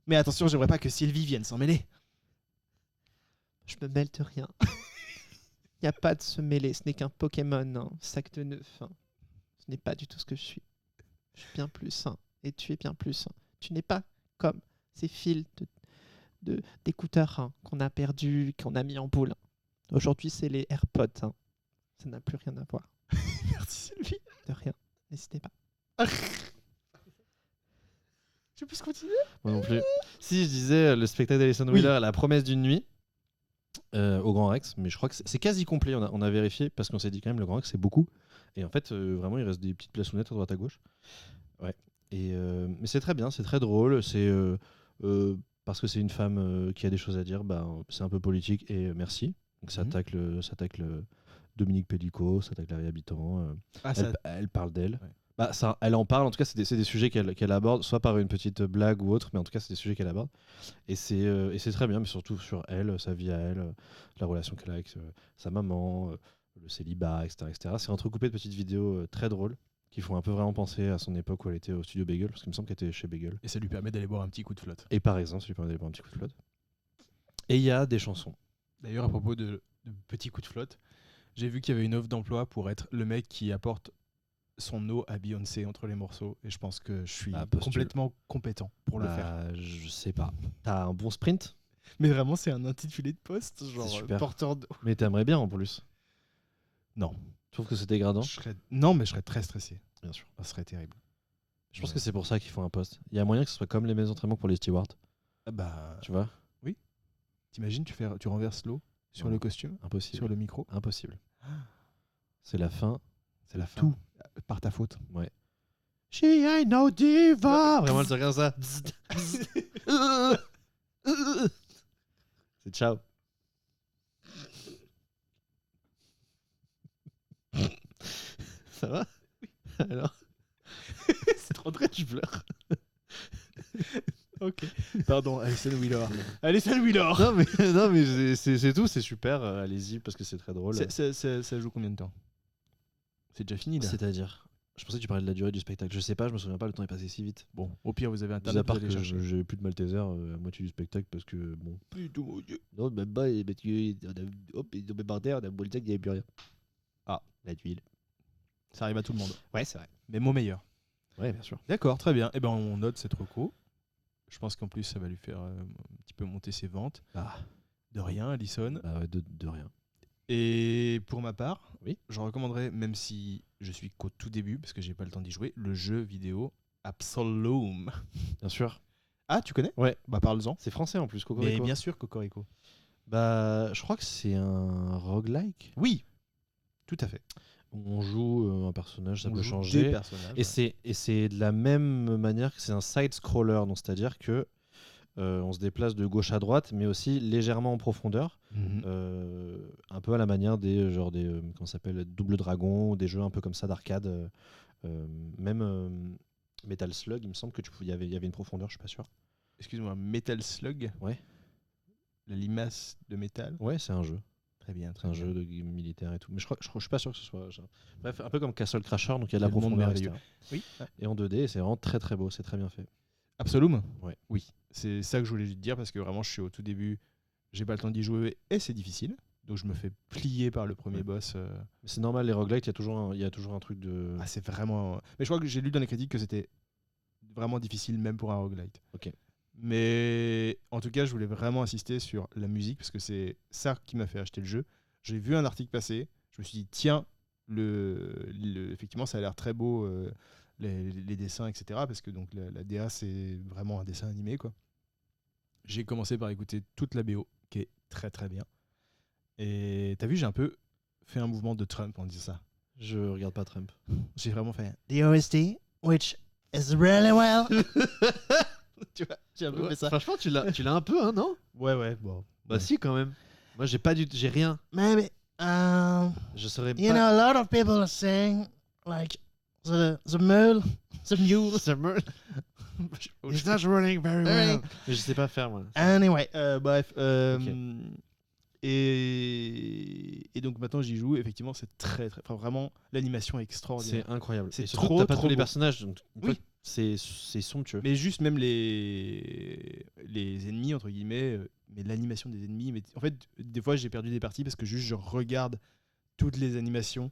Mais attention, j'aimerais pas que Sylvie vienne s'en mêler. Je me mêle de rien. Y a pas de se mêler, ce n'est qu'un Pokémon, hein, sac de neuf. Hein. Ce n'est pas du tout ce que je suis. Je suis bien plus, hein, et tu es bien plus. Hein. Tu n'es pas comme ces fils d'écouteurs hein, qu'on a perdus, qu'on a mis en boule. Aujourd'hui, c'est les AirPods. Hein. Ça n'a plus rien à voir. Merci Sylvie. De rien. N'hésitez pas. Je peux continuer? Moi non plus. Si, je disais le spectacle d'Alison Wheeler, La promesse d'une nuit, au Grand Rex, mais je crois que c'est quasi complet. On a vérifié parce qu'on s'est dit quand même le Grand Rex c'est beaucoup. Et en fait, vraiment, il reste des petites plaçonnettes à droite à gauche. Ouais. Mais c'est très bien, c'est très drôle. C'est parce que c'est une femme qui a des choses à dire. Bah, c'est un peu politique et merci. Donc ça attaque le Dominique Pellico, ça attaque Larry Habitant. Elle parle d'elle. Ouais. Bah, ça, elle en parle. En tout cas, c'est des sujets qu'elle aborde, soit par une petite blague ou autre, mais en tout cas, c'est des sujets qu'elle aborde. Et c'est très bien, mais surtout sur elle, sa vie à elle, la relation qu'elle a avec sa maman, le célibat, etc. C'est entrecoupé de petites vidéos très drôles qui font un peu vraiment penser à son époque où elle était au studio Bagel, parce qu'il me semble qu'elle était chez Bagel. Et ça lui permet d'aller boire un petit coup de flotte. Et par exemple, ça lui permet d'aller boire un petit coup de flotte. Et il y a des chansons. D'ailleurs, à propos de petits coups de flotte, j'ai vu qu'il y avait une offre d'emploi pour être le mec qui apporte son eau à Beyoncé entre les morceaux. Et je pense que je suis complètement compétent pour le faire. Je sais pas. T'as un bon sprint, Mais vraiment, c'est un intitulé de poste, genre super. porteur de... mais t'aimerais bien en plus. Non. Tu trouves que c'est dégradant? Non, mais je serais très stressé. Bien sûr. Ça serait terrible. Je pense que c'est pour ça qu'ils font un poste. Il y a moyen que ce soit comme les maisons d'entraînement pour les stewards. Bah, Tu vois? t'imagines, tu renverses l'eau sur Non. le costume, Impossible. sur le micro. Impossible. C'est la fin. C'est la fin. Tout. Par ta faute. Ouais. She ain't no diva. Vraiment, elle se regarde ça. C'est ciao. Ça va? Alors? C'est trop drôle. Tu pleures? Ok. Pardon, Alison Wheeler. Alison Wheeler. Non, mais c'est tout, c'est super. Allez-y, parce que c'est très drôle. Ça joue combien de temps? C'est déjà fini là. C'est-à-dire? Je pensais que tu parlais de la durée du spectacle. Je sais pas, je me souviens pas, le temps est passé si vite. Bon, au pire, vous avez Mis internet. à part vous allez que chercher. j'ai plus de Malteser à moitié du spectacle parce que bon. Putain, Dieu. Non, même pas, parce que hop, ils ont par terre, on a bolé ça qu'il n'y avait plus rien. Ah. La tuile. Ça arrive à tout le monde. Ouais, c'est vrai. Même au meilleur. Ouais, bien sûr. D'accord, très bien. Eh ben, on note cette reco. Je pense qu'en plus, ça va lui faire un petit peu monter ses ventes. Ah. De rien, Alison. Bah ouais, de rien. Et pour ma part, Oui. je recommanderais, même si je suis qu'au tout début, parce que j'ai pas le temps d'y jouer, le jeu vidéo Absolum. Bien sûr. Ah, tu connais? Ouais. Bah parle-en. C'est français en plus, Mais Cocorico. bien sûr, Cocorico. Bah, je crois que c'est un roguelike. Oui, tout à fait. On joue un personnage, ça On peut joue changer. des personnages. Et c'est de la même manière que c'est un side-scroller, donc c'est-à-dire que on se déplace de gauche à droite, mais aussi légèrement en profondeur, Mhm. un peu à la manière des comment ça s'appelle, Double Dragon, ou des jeux un peu comme ça d'arcade, même Metal Slug, il me semble que il y avait une profondeur, je suis pas sûr. Excuse-moi, Metal Slug. Ouais. La limace de métal. Ouais, c'est un jeu. Très bien. C'est un jeu de militaire et tout. Mais je suis pas sûr que ce soit. Bref, un peu comme Castle Crasher, donc il y a de la Quel monde profondeur. merveilleux. etc. Oui. Et en 2D, et c'est vraiment très très beau, c'est très bien fait. Absolum. Ouais. Oui. C'est ça que je voulais te dire parce que vraiment, je suis au tout début. J'ai pas le temps d'y jouer et c'est difficile. Donc je me fais plier par le premier Ouais. boss. Mais c'est normal, les roguelites, il y a toujours un truc de. Ah, c'est vraiment. Mais je crois que j'ai lu dans les critiques que c'était vraiment difficile, même pour un roguelite. Ok. Mais en tout cas, je voulais vraiment insister sur la musique parce que c'est ça qui m'a fait acheter le jeu. J'ai vu un article passer, je me suis dit, tiens, effectivement, ça a l'air très beau, les dessins, etc. Parce que donc, la DA, c'est vraiment un dessin animé, quoi. J'ai commencé par écouter toute la BO, qui est très très bien. Et t'as vu, j'ai un peu fait un mouvement de Trump en disant ça. Je regarde pas Trump. J'ai vraiment fait. The OST, which is really well. Tu vois, j'ai un peu fait ça. Franchement, tu l'as un peu, hein, non? Ouais, bon. Bah Ouais. si, quand même. Moi, j'ai rien. Maybe, Je saurais you know, a lot of people are saying, like, the mule, the mule, is not running very well. Mais je sais pas faire, moi. Anyway, Bref. Ok. Et donc maintenant j'y joue. Effectivement, c'est très, très. Enfin, vraiment, l'animation est extraordinaire. C'est incroyable. C'est Et surtout, trop, t'as pas trop tous les beau. personnages, donc Oui. c'est somptueux. Mais juste même les ennemis, entre guillemets, mais l'animation des ennemis. Mais en fait, des fois, j'ai perdu des parties parce que juste je regarde toutes les animations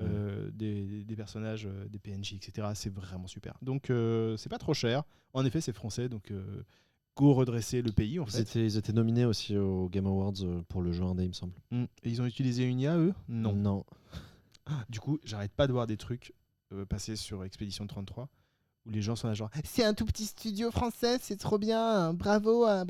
des personnages, des PNJ, etc. C'est vraiment super. Donc, c'est pas trop cher. En effet, c'est français, donc go redresser le pays, en fait. Ils étaient nominés aussi aux Game Awards pour le jeu indé, il me semble. Et ils ont utilisé une IA, eux? Non. Non. Du coup, j'arrête pas de voir des trucs passer sur Expédition 33 où les gens sont là genre c'est un tout petit studio français, c'est trop bien, bravo à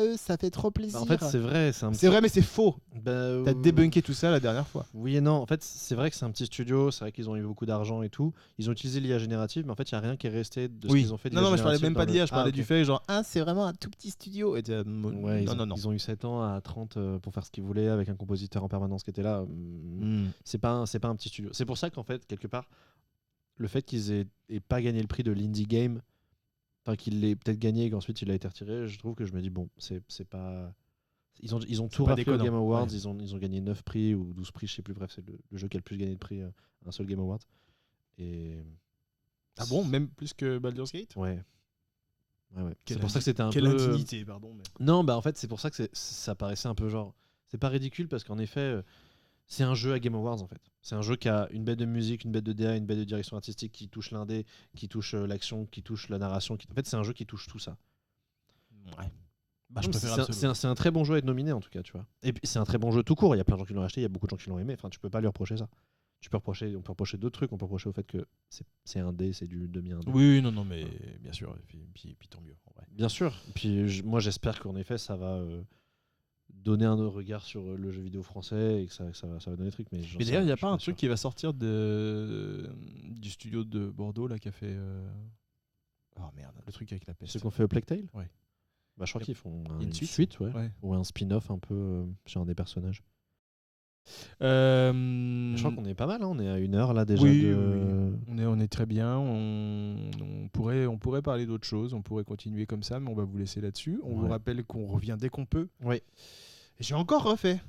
eux, ça fait trop plaisir. Bah, en fait, c'est vrai. C'est vrai, mais c'est faux. Bah, T'as débunké tout ça la dernière fois. Oui et non. En fait, c'est vrai que c'est un petit studio. C'est vrai qu'ils ont eu beaucoup d'argent et tout. Ils ont utilisé l'IA générative, mais en fait, il n'y a rien qui est resté de ce qu'ils ont fait. Non, mais je parlais même pas d'IA, je parlais ok. du fait genre c'est vraiment un tout petit studio. Et Ouais, non. Ils ont eu 7 ans à 30 pour faire ce qu'ils voulaient avec un compositeur en permanence qui était là. C'est pas un petit studio. C'est pour ça qu'en fait, quelque part, le fait qu'ils aient pas gagné le prix de l'indie game, enfin qu'il l'ait peut-être gagné et qu'ensuite il a été retiré, je trouve que je me dis bon, c'est pas. Ils ont tout pas raflé aux déconnant. Game Awards, Ouais. ils ont gagné 9 prix ou 12 prix, je sais plus, bref, c'est le jeu qui a le plus gagné de prix à un seul Game Award. Et. Ah bon, même plus que Baldur's Gate? Ouais. C'est Quelle pour ça que c'était un Quelle peu. indignité, pardon. Mais... Non, bah en fait, c'est pour ça que ça paraissait un peu genre. C'est pas ridicule parce qu'en effet, c'est un jeu à Game Awards en fait. C'est un jeu qui a une bête de musique, une bête de DA, une bête de direction artistique qui touche l'indé, qui touche l'action, qui touche la narration. En fait, c'est un jeu qui touche tout ça. Ouais. Bah, je Non, préfère c'est un très bon jeu à être nominé en tout cas, tu vois. Et puis c'est un très bon jeu tout court. Il y a plein de gens qui l'ont acheté, il y a beaucoup de gens qui l'ont aimé. Enfin, tu peux pas lui reprocher ça. On peut reprocher d'autres trucs. On peut reprocher au fait que c'est un dé, c'est du demi-indé. Oui, non, mais bien sûr. Et puis tant mieux. En vrai. Bien sûr. Puis moi, j'espère qu'en effet, ça va donner un autre regard sur le jeu vidéo français et que ça va donner des trucs. Mais d'ailleurs, il n'y a je suis pas un truc sûr. qui va sortir du studio de Bordeaux là, qui a fait. Oh merde, le truc avec la peste. Ceux qu'on fait au Plague Tale. Ouais. Bah, je crois qu'ils font y a une suite, ouais. Ouais. Ou un spin-off un peu sur un des personnages. Je Je crois qu'on est pas mal, hein. On est à 1 heure là déjà. oui. On est très bien. On pourrait parler d'autres choses. On pourrait continuer comme ça, mais on va vous laisser là-dessus. On vous Ouais. rappelle qu'on revient dès qu'on peut. Oui. Et j'ai encore refait.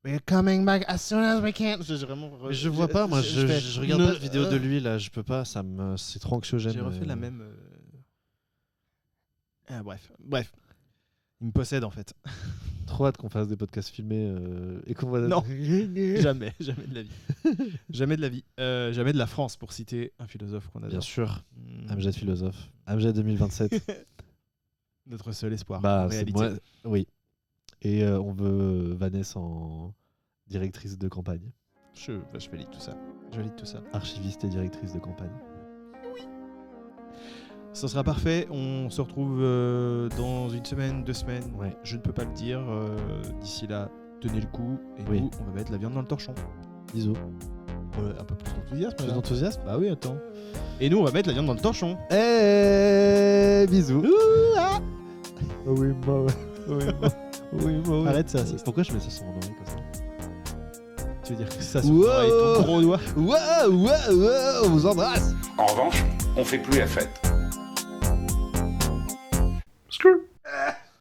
We're coming back as soon as we can. J'ai vraiment. Mais je vois pas, moi, je fais- regarde ne- pas de vidéo de lui là, je peux pas, c'est trop anxiogène. J'ai refait la même. Ah, bref. Il me possède en fait. Trop hâte qu'on fasse des podcasts filmés et qu'on va. Non. jamais de la vie. Jamais de la vie. Jamais de la France, pour citer un philosophe qu'on adore. Bien sûr, Mm. Amjad philosophe, Amjad 2027. Notre seul espoir. en Bah, c'est réalité. moi, oui. Et on veut Vanessa en directrice de campagne. Je valide tout ça. Je valide tout ça. Archiviste et directrice de campagne. Ça sera parfait. On se retrouve dans une semaine, 2 semaines. Ouais. Je ne peux pas le dire. D'ici là, tenez le coup. Et Oui. nous, on va mettre la viande dans le torchon. Bisous. Un peu plus d'enthousiasme. Plus là. d'enthousiasme? Bah oui, attends. Et nous, on va mettre la viande dans le torchon. Bisous. Oui, moi. Oui. Arrête ça. Pourquoi je mets ça sur mon oreille comme ça? Tu veux dire que ça se avec ton gros doigt? On vous embrasse. En revanche, on fait plus la fête.